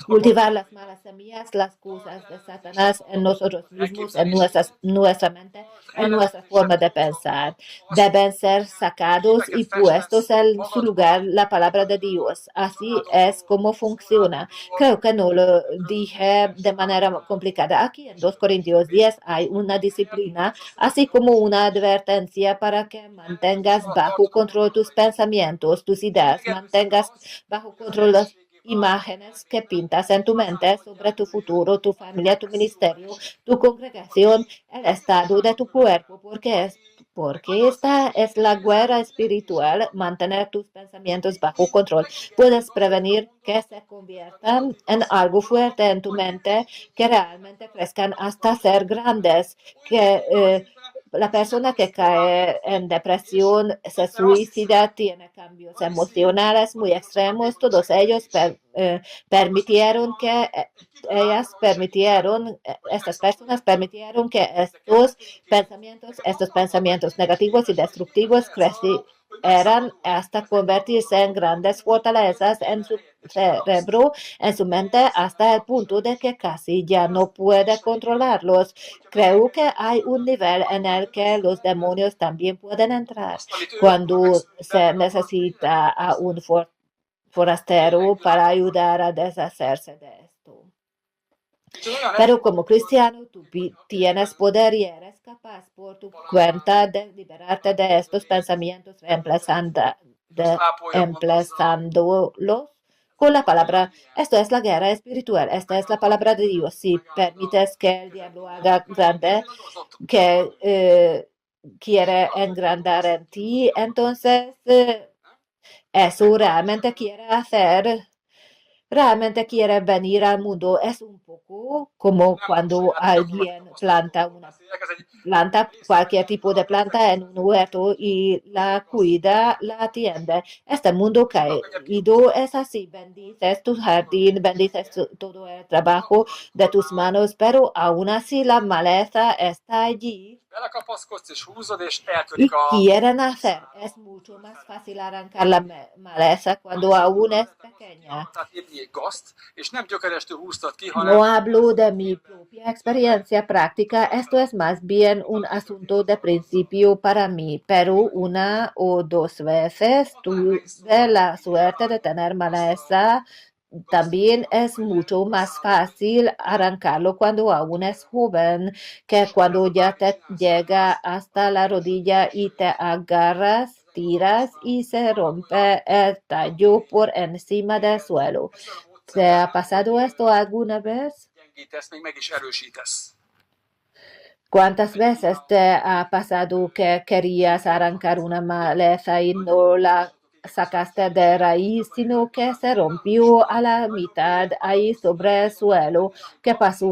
cultivar las malas semillas, las cosas de Satanás en nosotros mismos, en nuestra mente, en nuestra forma de pensar. Deben ser sacados y puestos en su lugar la palabra de Dios. Así es como funciona. Creo que no lo dije de manera complicada. Aquí en 2 Corintios 10 hay una disciplina, así como una advertencia para que mantengas bajo control tus pensamientos, tus ideas, mantengas bajo control las imágenes que pintas en tu mente sobre tu futuro, tu familia, tu ministerio, tu congregación, el estado de tu cuerpo, porque esta es la guerra espiritual, mantener tus pensamientos bajo control. Puedes prevenir que se conviertan en algo fuerte en tu mente, que realmente crezcan hasta ser grandes, que la persona que cae en depresión, se suicida, tiene cambios emocionales muy extremos, todos ellos permitieron que estas personas permitieron que estos pensamientos negativos y destructivos eran hasta convertirse en grandes fortalezas en su cerebro, en su mente, hasta el punto de que casi ya no puede controlarlos. Creo que hay un nivel en el que los demonios también pueden entrar cuando se necesita a un forastero para ayudar a deshacerse de esto. Pero como cristiano, tú tienes poder y eres capaz por tu cuenta de liberarte de estos pensamientos, reemplazándolos con la palabra. Esto es la guerra espiritual. Esta es la palabra de Dios. Si permites que el diablo haga grande, que quiere engrandar en ti, entonces eso realmente quiere venir al mundo. Es un poco como cuando alguien planta cualquier tipo de planta en un huerto y la cuida, la atiende. Este mundo caído es así. Bendices tu jardín, bendices todo el trabajo de tus manos, pero aún así la maleza está allí y quieren hacer. Es mucho más fácil arrancar la maleza cuando aún es pequeña. No hablo de mi propia experiencia práctica, esto es más bien un asunto de principio para mí, pero una o dos veces tuve la suerte de tener maleza. También es mucho más fácil arrancarlo cuando aún es joven que cuando ya te llega hasta la rodilla y te agarras, tiras y se rompe el tallo por encima del suelo. ¿Te ha pasado esto alguna vez? ¿Cuántas veces te ha pasado que querías arrancar una maleza y no la sacaste de raíz, sino que se rompió a la mitad ahí sobre el suelo? ¿Qué pasó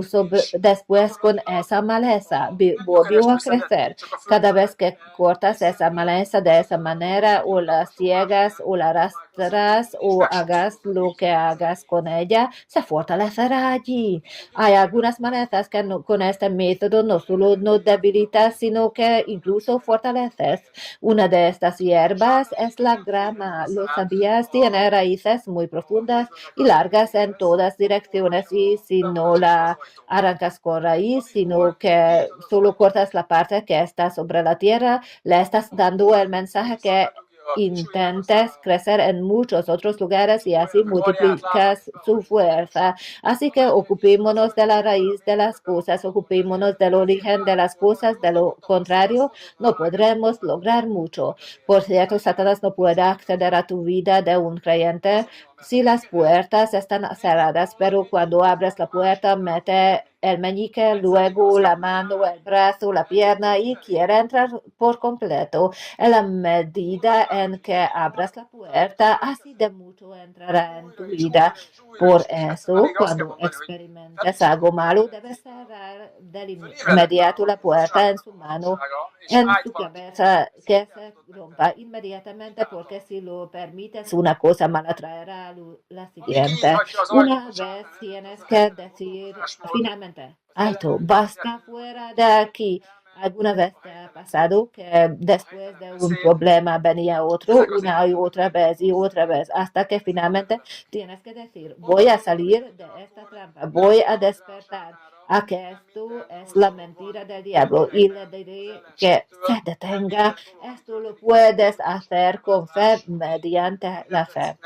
después con esa maleza? Volvió a crecer. Cada vez que cortas esa maleza de esa manera, o la ciegas o la atrás o hagas lo que hagas con ella, se fortalecerá allí. Hay algunas malezas que con este método no solo no debilitas, sino que incluso fortaleces. Una de estas hierbas es la grama. ¿Lo sabías? Tiene raíces muy profundas y largas en todas direcciones y si no la arrancas con raíz, sino que solo cortas la parte que está sobre la tierra, le estás dando el mensaje que intentes crecer en muchos otros lugares y así multiplicas su fuerza. Así que ocupémonos de la raíz de las cosas, ocupémonos del origen de las cosas, de lo contrario, no podremos lograr mucho. Por cierto, Satanás no puede acceder a tu vida de un creyente si las puertas están cerradas, pero cuando abres la puerta, mete el meñique, luego la mano, el brazo, la pierna y quiere entrar por completo. En la medida en que abras la puerta, así de mucho entrará en tu vida. Por eso, cuando experimentes algo malo, debes cerrar de inmediato la puerta en su mano, en su cabeza, que se rompa inmediatamente, porque si lo permites, una cosa mala traerá la siguiente. Una vez tienes que decir finalmente, alto, basta fuera de aquí. ¿Alguna vez te ha pasado que después de un problema venía otro una y otra vez, hasta que finalmente tienes que decir, voy a salir de esta trampa, voy a despertar a que esto es la mentira del diablo y le diré que se detenga? Esto lo puedes hacer con fe, mediante la fe.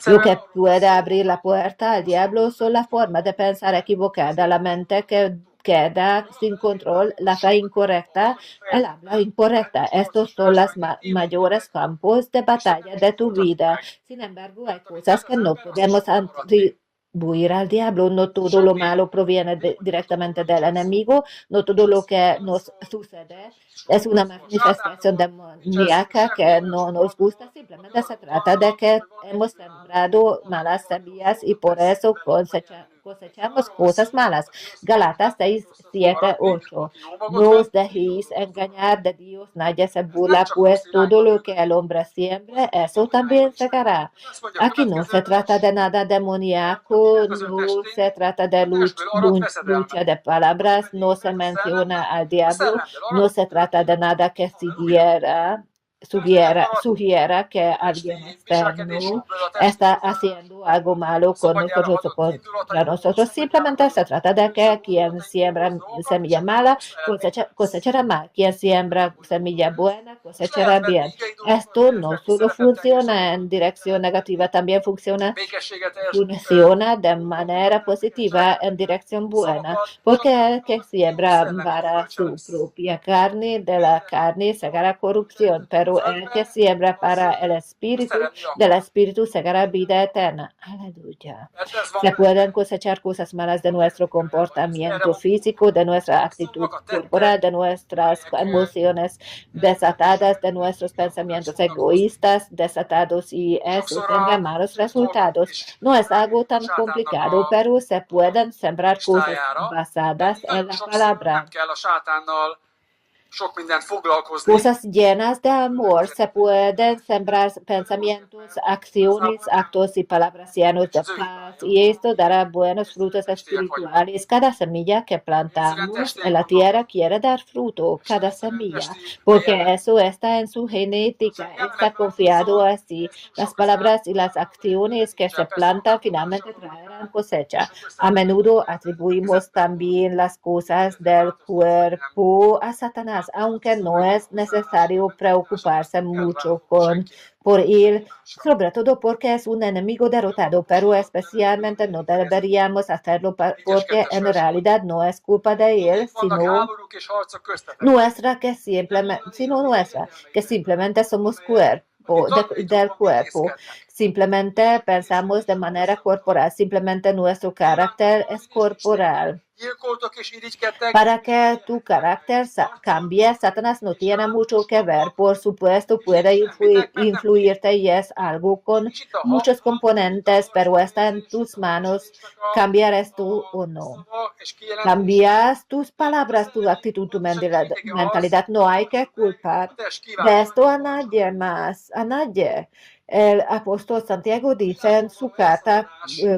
Lo que puede abrir la puerta al diablo son la forma de pensar equivocada, la mente que queda sin control, la fe incorrecta, el habla incorrecta. Estos son los mayores campos de batalla de tu vida. Sin embargo, hay cosas que no podemos atribuir al diablo. No todo lo malo proviene directamente del enemigo, no todo lo que nos sucede es una manifestación demoníaca que no nos gusta, simplemente se trata de que hemos sembrado malas semillas y por eso cosechamos cosas malas. Galatas 6, 7, 8. No os dejéis engañar de Dios, nadie se burla, pues todo lo que el hombre siembre, eso también segará. Aquí no se trata de nada demoníaco, no se trata de lucha de palabras, no se menciona al diablo, no se trata de nada que sugiera que alguien externo está haciendo algo malo con nosotros o contra nosotros. Simplemente se trata de que quien siembra semilla mala cosechará mal, quien siembra semilla buena cosechará bien. Esto no solo funciona en dirección negativa, también funciona de manera positiva en dirección buena, porque el que siembra para su propia carne, de la carne segará corrupción, pero el que siembra para el espíritu, del espíritu segará vida eterna. Aleluya. Se pueden cosechar cosas malas de nuestro comportamiento físico, de nuestra actitud corporal, de nuestras emociones desatadas, de nuestros pensamientos egoístas desatados, y eso tendrá malos resultados. No es algo tan complicado, pero se pueden sembrar cosas basadas en la palabra. Cosas llenas de amor, se pueden sembrar pensamientos, acciones, actos y palabras llenos de paz, y esto dará buenos frutos espirituales. Cada semilla que plantamos en la tierra quiere dar fruto, cada semilla, porque eso está en su genética, está confiado así. Las palabras y las acciones que se plantan finalmente traerán cosecha. A menudo atribuimos también las cosas del cuerpo a Satanás, aunque no es necesario preocuparse mucho por él, sobre todo porque es un enemigo derrotado, pero especialmente no deberíamos hacerlo porque en realidad no es culpa de él, sino nuestra, que simplemente somos del cuerpo. Simplemente pensamos de manera corporal, simplemente nuestro carácter es corporal. Para que tu carácter cambie, Satanás no tiene mucho que ver. Por supuesto, puede influirte y es algo con muchos componentes, pero está en tus manos cambiar esto o no. Cambias tus palabras, tu actitud, tu mentalidad. No hay que culpar de esto a nadie más, a nadie. El apóstol Santiago dice en su carta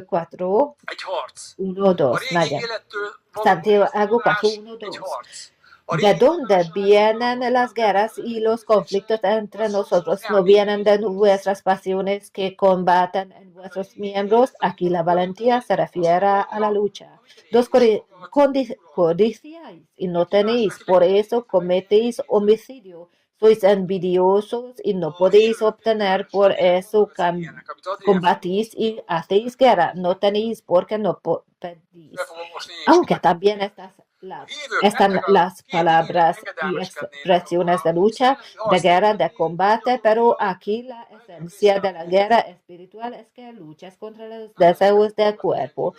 4, egy harc. 1, A 2, régi vaya. élettől való Santiago 4, megszabadulás 1, egy 2. harc. A ¿De régi dónde hozzáállás vienen las guerras y los conflictos entre nosotros? ¿No vienen de vuestras pasiones que combaten en vuestros miembros? Aquí la valentía se refiere a la lucha. Dos codiciáis y no tenéis, por eso cometéis homicidio. Sois envidiosos y no podéis obtener, por eso combatís y hacéis guerra. No tenéis porque no pedís. Aunque también están las palabras y expresiones de lucha, de guerra, de combate, pero aquí la esencia de la guerra espiritual es que luchas contra los deseos del cuerpo.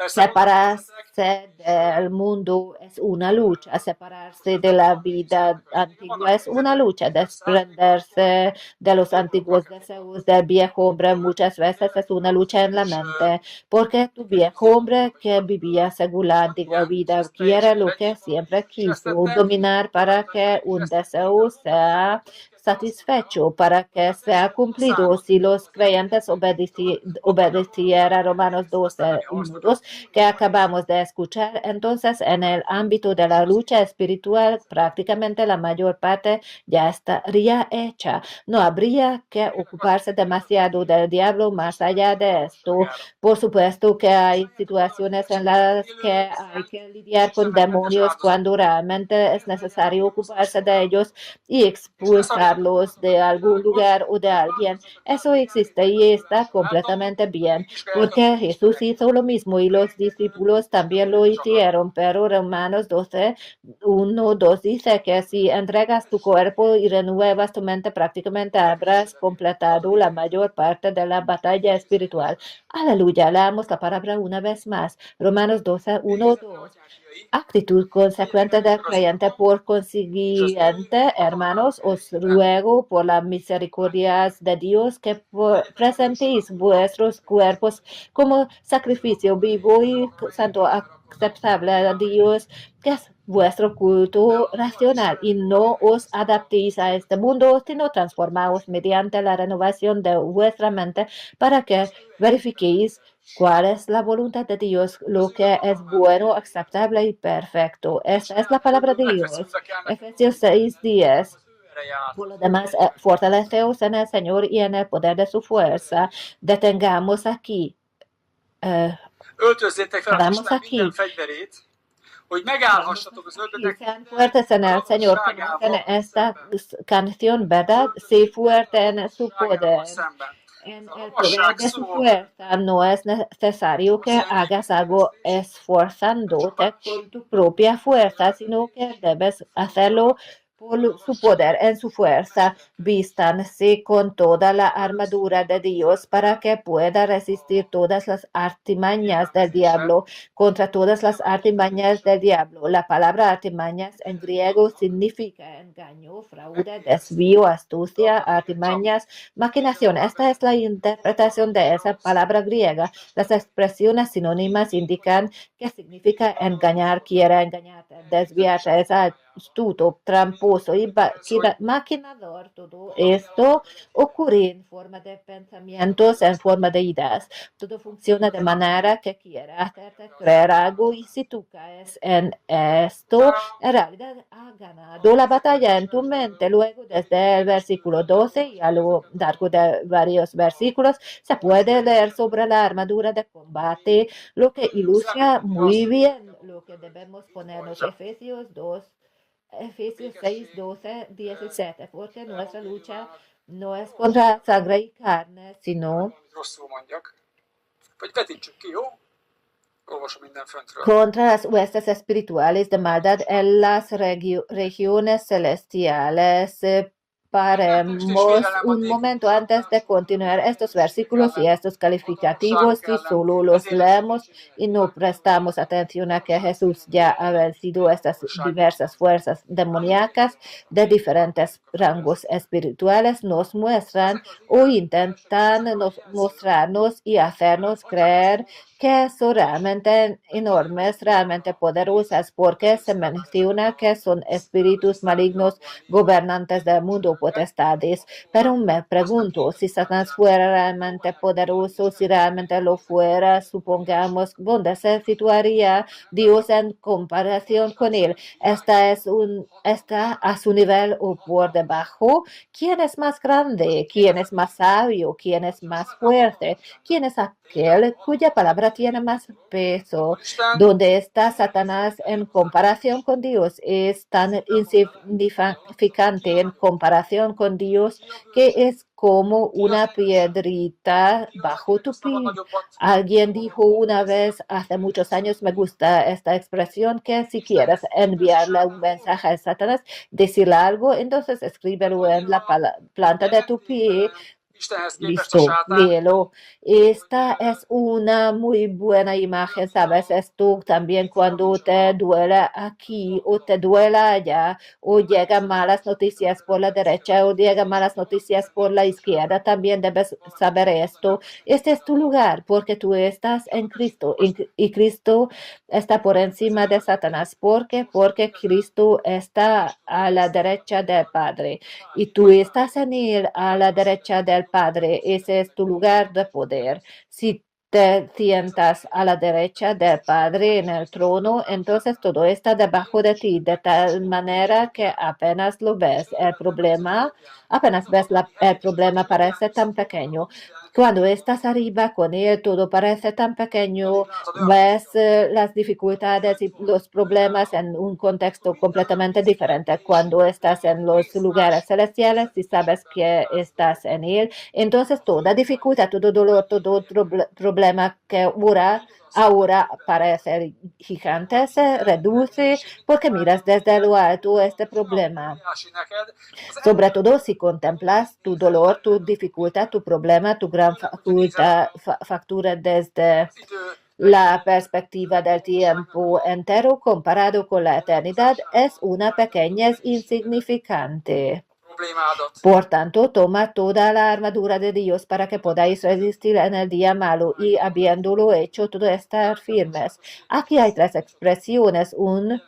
Separarse del mundo es una lucha, separarse de la vida antigua es una lucha, desprenderse de los antiguos deseos del viejo hombre muchas veces es una lucha en la mente, porque tu viejo hombre que vivía según la antigua vida quiere lo que siempre quiso, dominar para que un deseo sea satisfecho, para que sea cumplido. Si los creyentes obedecieran Romanos 12, 1, 2, que acabamos de escuchar, entonces en el ámbito de la lucha espiritual prácticamente la mayor parte ya estaría hecha. No habría que ocuparse demasiado del diablo más allá de esto. Por supuesto que hay situaciones en las que hay que lidiar con demonios cuando realmente es necesario ocuparse de ellos y expulsarlos de algún lugar o de alguien. Eso existe y está completamente bien, porque Jesús hizo lo mismo y los discípulos también lo hicieron, pero Romanos 12, 1, 2 dice que si entregas tu cuerpo y renuevas tu mente, prácticamente habrás completado la mayor parte de la batalla espiritual. Aleluya, leamos la palabra una vez más. Romanos 12, 1, 2. Actitud consecuente del creyente. Por consiguiente, hermanos, os ruego por las misericordias de Dios que presentéis vuestros cuerpos como sacrificio vivo y santo, aceptable a Dios, que es vuestro culto racional, y no os adaptéis a este mundo, sino transformaos mediante la renovación de vuestra mente para que verifiquéis cuál es la voluntad de Dios, lo que es bueno, aceptable y perfecto. Esta es la palabra de Dios. Efesios 6, 10. Por lo demás, fortaleceos en el Señor y en el poder de su fuerza. Detengamos aquí. Öltözzétek fel a Paramos Isten aquí. minden fegyverét, hogy megállhassatok az ördögnek Sean fuertes en el Señor. Conocen esta canción, ¿verdad? Sé fuerte en su poder. En el poder de su fuerza no es necesario que hagas algo esforzándote con tu propia fuerza, sino que debes hacerlo por su poder, en su fuerza. Vístanse con toda la armadura de Dios para que pueda resistir todas las artimañas del diablo, contra todas las artimañas del diablo. La palabra artimañas en griego significa engaño, fraude, desvío, astucia, artimañas, maquinación. Esta es la interpretación de esa palabra griega. Las expresiones sinónimas indican que significa engañar, quiere engañarte, desviarse, es astuto, tramposo y maquinador. Todo esto ocurre en forma de pensamientos, en forma de ideas. Todo funciona de manera que quiere hacerte creer algo, y si tú caes en esto, en realidad ha ganado la batalla en tu mente. Luego, desde el versículo 12 y a lo largo de varios versículos, se puede leer sobre la armadura de combate, lo que ilustra muy bien lo que debemos ponernos. Efesios 6, 12, 17, porque nuestra lucha no es contra sangre y carne, sino rosszul mondjak. Vagy vetítsük ki, jó? Olvasom minden föntről. contra las huestes espirituales de maldad en las regiones celestiales. Paremos un momento antes de continuar estos versículos y estos calificativos. Si solo los leemos y no prestamos atención a que Jesús ya ha vencido estas diversas fuerzas demoníacas de diferentes rangos espirituales, nos muestran o intentan mostrarnos y hacernos creer que son realmente enormes, realmente poderosas, porque se menciona que son espíritus malignos gobernantes del mundo. potestades. Pero me pregunto, si Satanás fuera realmente poderoso, si realmente lo fuera, supongamos, ¿dónde se situaría Dios en comparación con él? ¿Está a su nivel o por debajo? ¿Quién es más grande? ¿Quién es más sabio? ¿Quién es más fuerte? ¿Quién es aquel cuya palabra tiene más peso? ¿Dónde está Satanás en comparación con Dios? Es tan insignificante en comparación con Dios que es como una piedrita bajo tu pie. Alguien dijo una vez, hace muchos años, me gusta esta expresión, que si quieres enviarle un mensaje a Satanás, decirle algo, entonces escríbelo en la planta de tu pie. Listo, léelo. Esta es una muy buena imagen, ¿sabes? Esto también cuando te duele aquí o te duele allá, o llegan malas noticias por la derecha o llegan malas noticias por la izquierda, también debes saber esto. Este es tu lugar porque tú estás en Cristo y Cristo está por encima de Satanás. ¿Por qué? Porque Cristo está a la derecha del Padre y tú estás en él a la derecha del Padre. Ese es tu lugar de poder. Si te sientas a la derecha del Padre en el trono, entonces todo está debajo de ti, de tal manera que apenas lo ves. El problema, apenas ves el problema parece tan pequeño. Cuando estás arriba con él, todo parece tan pequeño, ves las dificultades y los problemas en un contexto completamente diferente. Cuando estás en los lugares celestiales y sabes que estás en él, entonces toda dificultad, todo dolor, todo problema que ahora parece gigante se reduce porque miras desde lo alto este problema. Sobre todo si contemplas tu dolor, tu dificultad, tu problema, tu gran factura desde la perspectiva del tiempo entero comparado con la eternidad es una pequeñez insignificante. Por tanto, toma toda la armadura de Dios para que podáis resistir en el día malo y habiéndolo hecho, todo estar firmes. Aquí hay tres expresiones. Un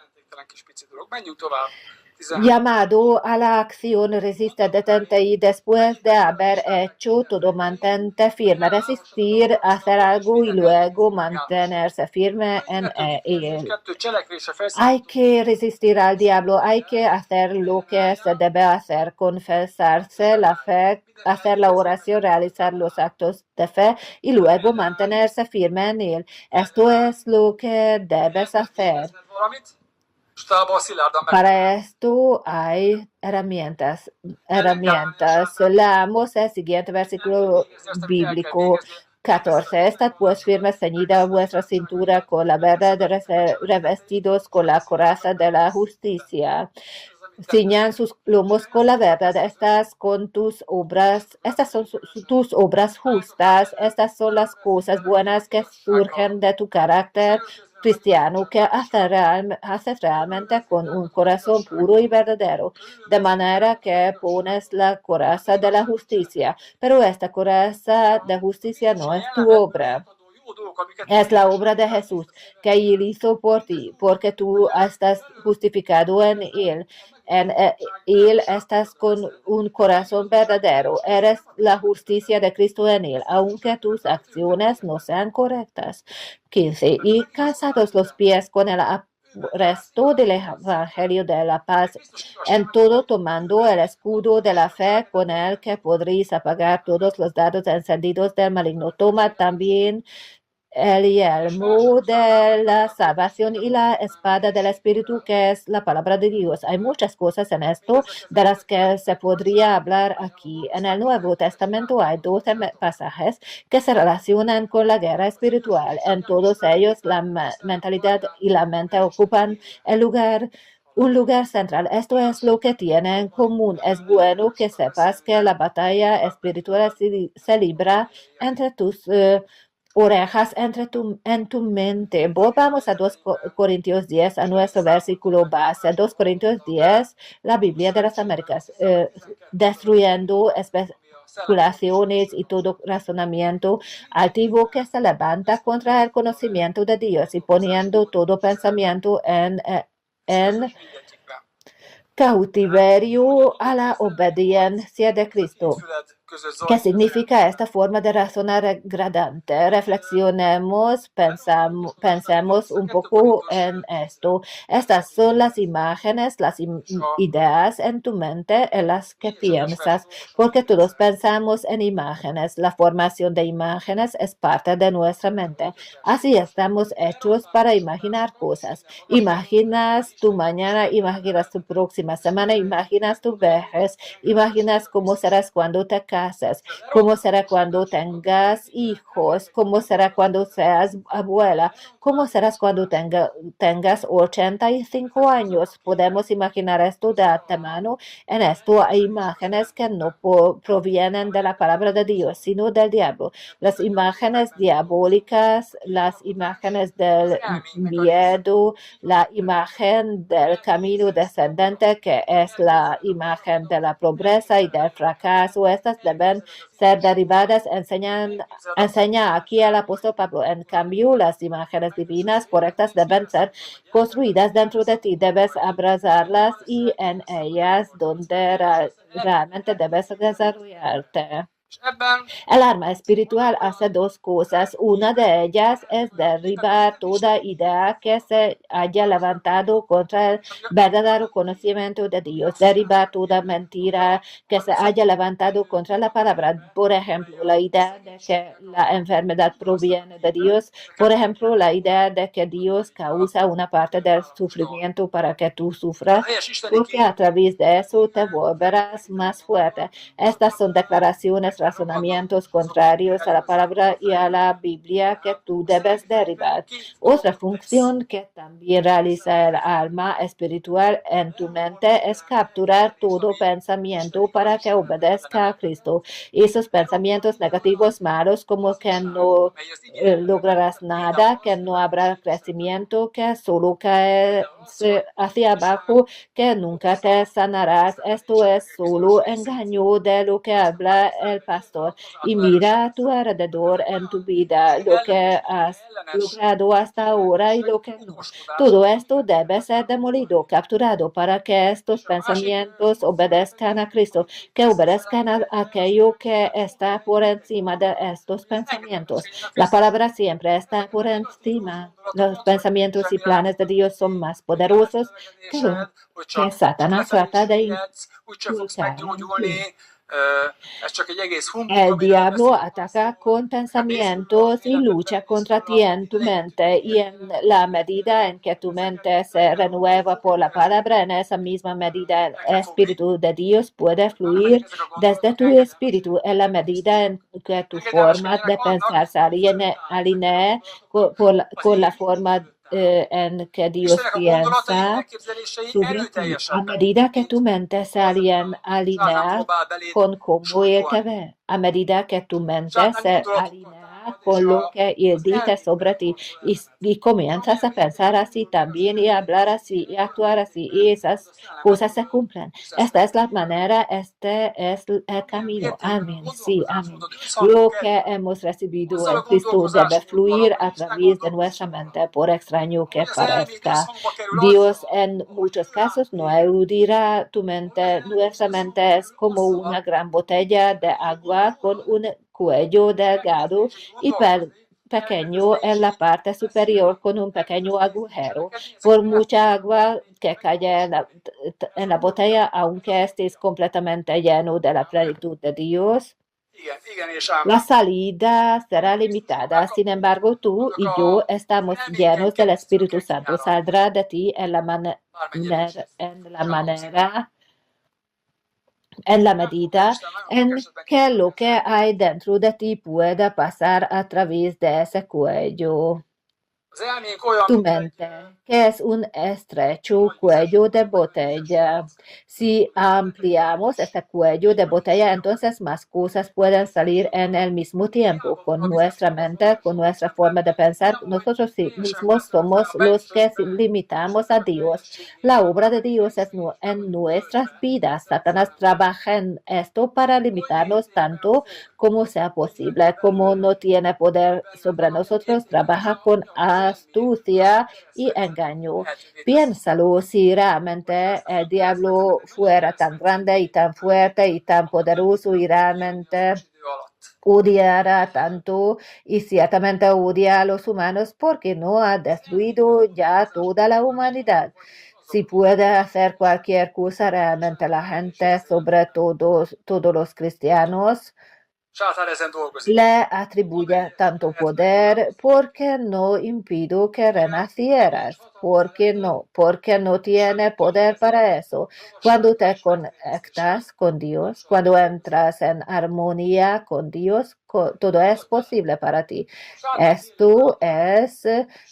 llamado a la acción, resiste, detente y después de haber hecho todo, mantente firme. Resistir, hacer algo y luego mantenerse firme en él. Hay que resistir al diablo, hay que hacer lo que se debe hacer, confesarse la fe, hacer la oración, realizar los actos de fe y luego mantenerse firme en él. Esto es lo que debes hacer. Para esto hay herramientas. Leamos el siguiente versículo bíblico 14. Estad pues firmes, ceñida vuestra cintura con la verdad, revestidos con la coraza de la justicia. Ciñan sus lomos con la verdad. Estas son tus obras justas. Estas son las cosas buenas que surgen de tu carácter cristiano que haces realmente con un corazón puro y verdadero, de manera que pones la coraza de la justicia. Pero esta coraza de justicia no es tu obra. Es la obra de Jesús que Él hizo por ti, porque tú estás justificado en Él. En Él estás con un corazón verdadero. Eres la justicia de Cristo en Él, aunque tus acciones no sean correctas. 15. Y calzados los pies con el resto del Evangelio de la paz, en todo tomando el escudo de la fe con el que podréis apagar todos los dardos encendidos del maligno. Toma también el yelmo de la salvación y la espada del Espíritu, que es la palabra de Dios. Hay muchas cosas en esto de las que se podría hablar aquí. En el Nuevo Testamento hay 12 pasajes que se relacionan con la guerra espiritual. En todos ellos la mentalidad y la mente ocupan un lugar central. Esto es lo que tienen en común. Es bueno que sepas que la batalla espiritual se libra entre tus orejas en tu mente. Volvamos a 2 Corintios 10, a nuestro versículo base. 2 Corintios 10, la Biblia de las Américas, destruyendo especulaciones y todo razonamiento altivo que se levanta contra el conocimiento de Dios y poniendo todo pensamiento en cautiverio a la obediencia de Cristo. ¿Qué significa esta forma de razonar gradante? Reflexionemos, pensemos un poco en esto. Estas son las imágenes, las ideas en tu mente en las que piensas, porque todos pensamos en imágenes. La formación de imágenes es parte de nuestra mente. Así estamos hechos para imaginar cosas. Imaginas tu mañana, imaginas tu próxima semana, imaginas tu vejez, imaginas cómo serás cuando te casas, cómo será cuando tengas hijos, cómo será cuando seas abuela, cómo serás cuando tengas 85 años. Podemos imaginar esto de antemano. En esto hay imágenes que no provienen de la palabra de Dios, sino del diablo. Las imágenes diabólicas, las imágenes del miedo, la imagen del camino descendente, que es la imagen de la pobreza y del fracaso. Estas deben ser derivadas, enseña aquí el apóstol Pablo. En cambio, las imágenes divinas correctas deben ser construidas dentro de ti. Debes abrazarlas y en ellas donde realmente debes desarrollarte. El arma espiritual hace dos cosas. Una de ellas es derribar toda idea que se haya levantado contra el verdadero conocimiento de Dios, derribar toda mentira que se haya levantado contra la palabra. Por ejemplo, la idea de que la enfermedad proviene de Dios, por ejemplo, la idea de que Dios causa una parte del sufrimiento para que tú sufras, porque a través de eso te volverás más fuerte. Estas son declaraciones, razonamientos contrarios a la palabra y a la Biblia que tú debes derribar. Otra función que también realiza el alma espiritual en tu mente es capturar todo pensamiento para que obedezca a Cristo. Esos pensamientos negativos, malos, como que no lograrás nada, que no habrá crecimiento, que solo caes hacia abajo, que nunca te sanarás. Esto es solo engaño de lo que habla el pastor. Y mira a tu alrededor en tu vida, lo que has logrado hasta ahora y lo que no. Todo esto debe ser demolido, capturado, para que estos pensamientos obedezcan a Cristo, que obedezcan a aquello que está por encima de estos pensamientos. La palabra siempre está por encima. Los pensamientos y planes de Dios son más poderosos que Satanás trata de inculcar. El diablo ataca con pensamientos y lucha contra ti en tu mente, y en la medida en que tu mente se renueva por la palabra, en esa misma medida el Espíritu de Dios puede fluir desde tu espíritu. En la medida en que tu forma de pensar se alinee con la forma en que Dios piensa sobre ti. A medida que tu mente se alinea con cómo Él te ve, a medida que tu mente se alinea con lo que Él dice sobre ti y comienzas a pensar así también y hablar así y actuar así, y esas cosas se cumplen. Esta es la manera, este es el camino. Amén. Sí, amén. Lo que hemos recibido en Cristo debe fluir a través de nuestra mente, por extraño que parezca. Dios en muchos casos no eludirá tu mente. Nuestra mente es como una gran botella de agua con un cuello delgado y pequeño en la parte superior con un pequeño agujero. Por mucha agua que caiga en la botella, aunque estés completamente lleno de la plenitud de Dios, la salida será limitada. Sin embargo, tú y yo estamos llenos del Espíritu Santo. Saldrá de ti en la medida en que lo que hay dentro de ti pueda pasar a través de ese cuello. Tu mente, que es un estrecho cuello de botella. Si ampliamos este cuello de botella, entonces más cosas pueden salir en el mismo tiempo. Con nuestra mente, con nuestra forma de pensar, nosotros mismos somos los que limitamos a Dios. La obra de Dios es en nuestras vidas. Satanás trabaja en esto para limitarnos tanto como sea posible, como no tiene poder sobre nosotros, trabaja con astucia y engaño. Piénsalo, si realmente el diablo fuera tan grande y tan fuerte y tan poderoso y realmente odiara tanto y ciertamente odia a los humanos porque no ha destruido ya toda la humanidad. Si puede hacer cualquier cosa realmente la gente, sobre todo todos los cristianos, Sátán ezen dolgozik. le atribuye tanto poder porque no impido que renacieras. Porque no tiene poder para eso. Cuando te conectas con Dios, cuando entras en armonía con Dios, todo es posible para ti. Esto es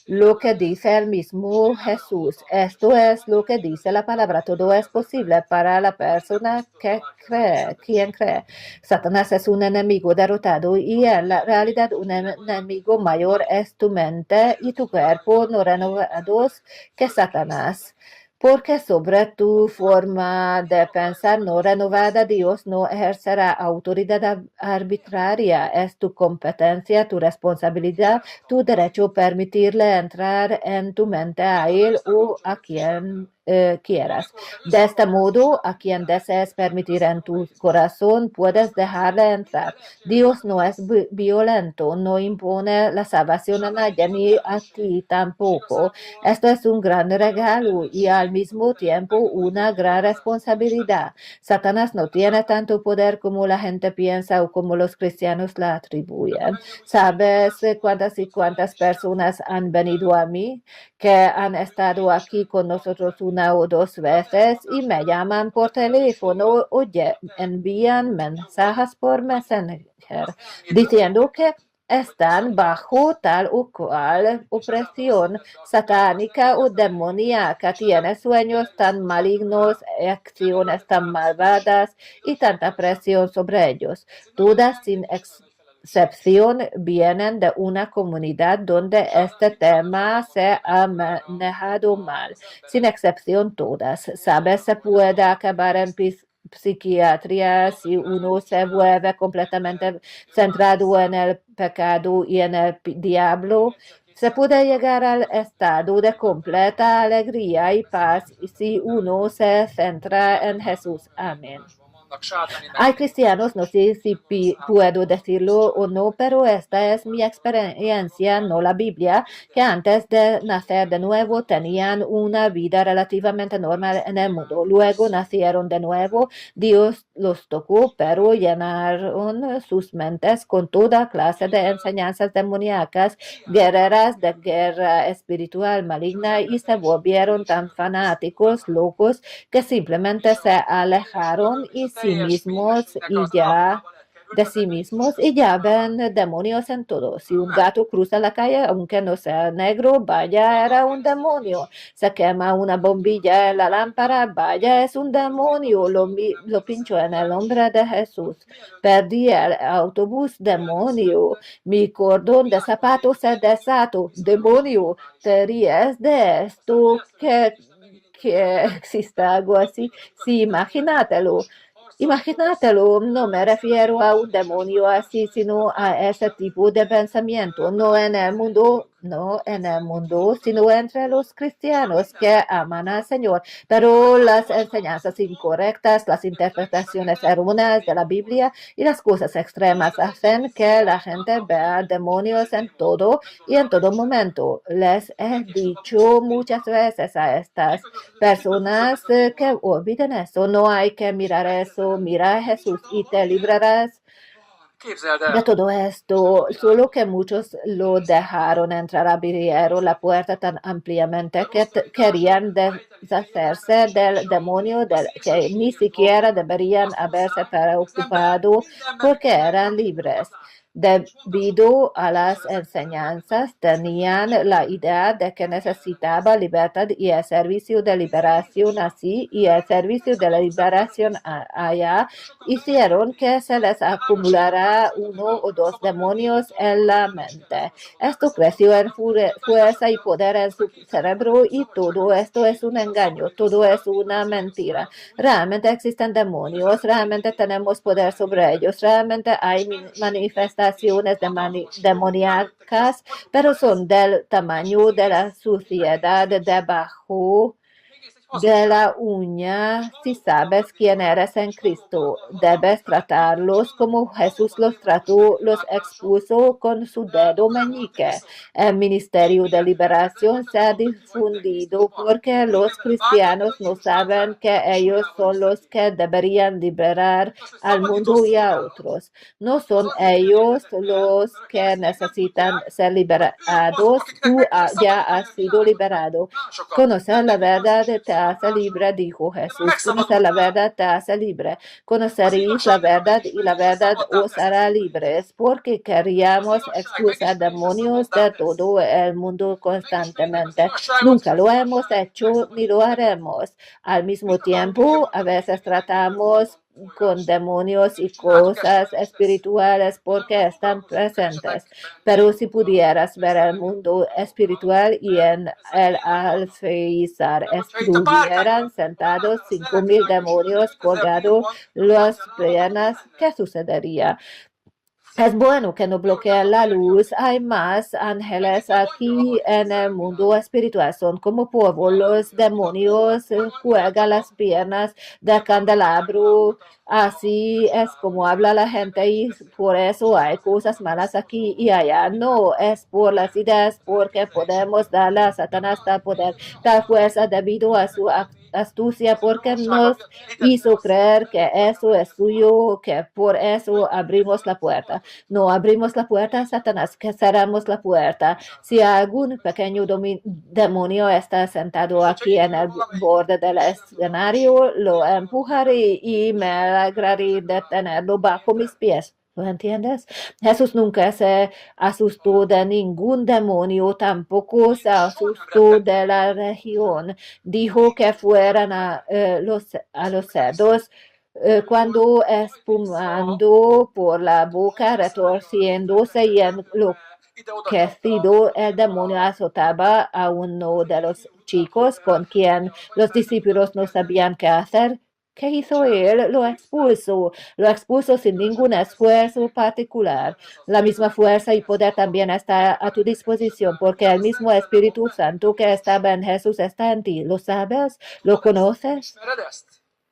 lo que dice el mismo Jesús. Esto es lo que dice la palabra. Todo es posible para la persona que cree, quien cree. Satanás es un enemigo derrotado y en la realidad un enemigo mayor es tu mente y tu cuerpo no renovados que Satanás. Porque sobre tu forma de pensar no renovada, Dios no ejercerá autoridad arbitraria. Es tu competencia, tu responsabilidad, tu derecho permitirle entrar en tu mente a él o a quien quieras. De este modo, a quien desees permitir en tu corazón, puedes dejarle entrar. Dios no es violento, no impone la salvación a nadie, ni a ti tampoco. Esto es un gran regalo y al mismo tiempo una gran responsabilidad. Satanás no tiene tanto poder como la gente piensa o como los cristianos la atribuyen. ¿Sabes cuántas y cuántas personas han venido a mí que han estado aquí con nosotros una o dos veces y me llaman por teléfono o envían mensajes por Messenger diciendo que están bajo tal o cual opresión satánica o demoníaca, tienen sueños tan malignos, acciones tan malvadas y tanta presión sobre ellos, todas sin excepción vienen de una comunidad donde este tema se ha manejado mal, sin excepción todas. ¿Sabes? Se puede acabar en psiquiatría si uno se vuelve completamente centrado en el pecado y en el diablo. Se puede llegar al estado de completa alegría y paz si uno se centra en Jesús. Amén. Hay cristianos, no sé si puedo decirlo o no, pero esta es mi experiencia, no la Biblia, que antes de nacer de nuevo tenían una vida relativamente normal en el mundo. Luego nacieron de nuevo, Dios los tocó, pero llenaron sus mentes con toda clase de enseñanzas demoníacas, guerreras de guerra espiritual maligna y se volvieron tan fanáticos, locos, que simplemente se alejaron y sí mismos de sí mismos y ya ven demonios en todo. Si un gato cruza la calle, aunque no sea negro, vaya, era un demonio. Se quema una bombilla en la lámpara, vaya, es un demonio. Lo pincho en el nombre de Jesús. Perdí el autobús, demonio. Mi cordón de zapatos se desató, demonio. ¿Te ríes de esto? Que exista algo así? Sí, imagínatelo, no me refiero a un demonio así, sino a ese tipo de pensamiento, no en el mundo, sino entre los cristianos que aman al Señor. Pero las enseñanzas incorrectas, las interpretaciones erróneas de la Biblia y las cosas extremas hacen que la gente vea demonios en todo y en todo momento. Les he dicho muchas veces a estas personas que olviden eso, no hay que mirar eso, mira a Jesús y te librarás de todo esto, solo que muchos lo dejaron entrar, abrieron la puerta tan ampliamente que querían deshacerse del demonio que ni siquiera deberían haberse preocupado porque eran libres. debido a las enseñanzas, tenían la idea de que necesitaba libertad y el servicio de liberación así y el servicio de la liberación allá, hicieron que se les acumulara uno o dos demonios en la mente. Esto creció en fuerza y poder en su cerebro y todo esto es un engaño, todo es una mentira. Realmente existen demonios, realmente tenemos poder sobre ellos, realmente hay manifestaciones demoníacas, pero son del tamaño de la suciedad debajo de la uña. Si sabes quién eres en Cristo, debes tratarlos como Jesús los trató, los expuso con su dedo meñique. El ministerio de liberación se ha difundido porque los cristianos no saben que ellos son los que deberían liberar al mundo y a otros. No son ellos los que necesitan ser liberados, tú ya has sido liberado. Conocer la verdad te hace libre, dijo Jesús. Conocer la verdad te hace libre. Conoceréis la verdad y la verdad os hará libres, porque queríamos expulsar demonios de todo el mundo constantemente. Nunca lo hemos hecho ni lo haremos. Al mismo tiempo, a veces tratamos con demonios y cosas espirituales porque están presentes. Pero si pudieras ver el mundo espiritual y en el alféizar estuvieran sentados 5,000 demonios colgados las piernas, ¿qué sucedería? Es bueno que no bloqueen la luz. Hay más ángeles aquí en el mundo espiritual. Son como polvo. Los demonios juegan las piernas del candelabro. Así es como habla la gente y por eso hay cosas malas aquí y allá. No es por las ideas, porque podemos darle a Satanás tal poder, tal fuerza debido a su astucia, porque nos hizo creer que eso es suyo, que por eso abrimos la puerta. No abrimos la puerta a Satanás, que cerramos la puerta. Si algún pequeño demonio está sentado aquí en el borde del escenario, lo empujaré y me alegraré de tenerlo bajo mis pies. ¿Lo entiendes? Jesús nunca se asustó de ningún demonio, tampoco se asustó de la región. Dijo que fueran a los cerdos cuando espumando por la boca, retorciéndose y enloquecido, el demonio azotaba a uno de los chicos con quien los discípulos no sabían qué hacer. ¿Qué hizo él? Lo expulsó sin ningún esfuerzo particular. La misma fuerza y poder también está a tu disposición, porque el mismo Espíritu Santo que estaba en Jesús está en ti. ¿Lo sabes? ¿Lo conoces?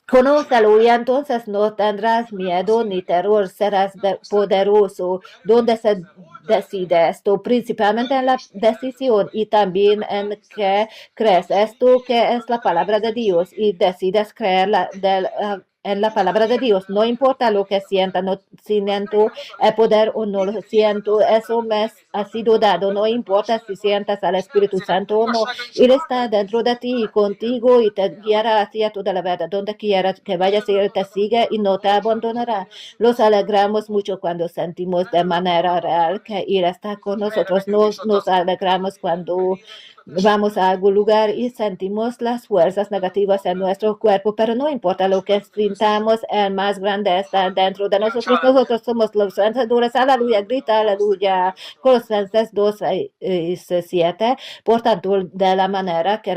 Conócelo y entonces no tendrás miedo ni terror, serás poderoso. ¿Dónde se decide esto? Principalmente en la decisión y también en que crees esto que es la palabra de Dios y decides creer en la palabra de Dios. No importa lo que sienta, no siento el poder o no lo siento, eso me ha sido dado. No importa si sientas al Espíritu Santo o no, Él está dentro de ti y contigo y te guiará hacia toda la verdad. Donde quiera que vayas, Él te sigue y no te abandonará. Nos alegramos mucho cuando sentimos de manera real que Él está con nosotros. Nos alegramos cuando vamos a algún lugar y sentimos las fuerzas negativas en nuestro cuerpo, pero no importa lo que sintamos, el más grande está dentro de nosotros. Nosotros somos los vencedores. Aleluya, grita, aleluya. Colosenses 2:7. Por tanto, de la manera que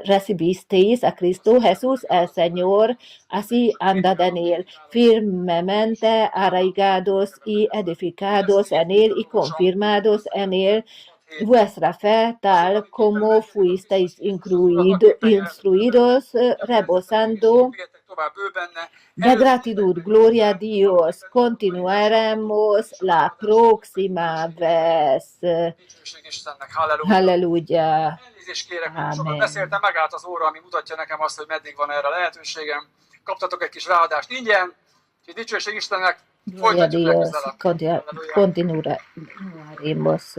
recibisteis a Cristo Jesús, el Señor, así andad en Él, firmemente arraigados y edificados en Él y confirmados en Él, vuestra fe, tal como fuisteis instruidos, rebosando de gratitud. Gloria a Dios. Continuaremos la próxima vez. Halleluja. Elnézést kérek, hogy sokat Amen. beszéltem, megállt az óra, ami mutatja nekem azt, hogy meddig van erre lehetőségem. Kaptatok egy kis ráadást ingyen, és dicsőség Istennek, Gloria a folytatjuk Dios. legközelebb. Halleluja. Continuaremos.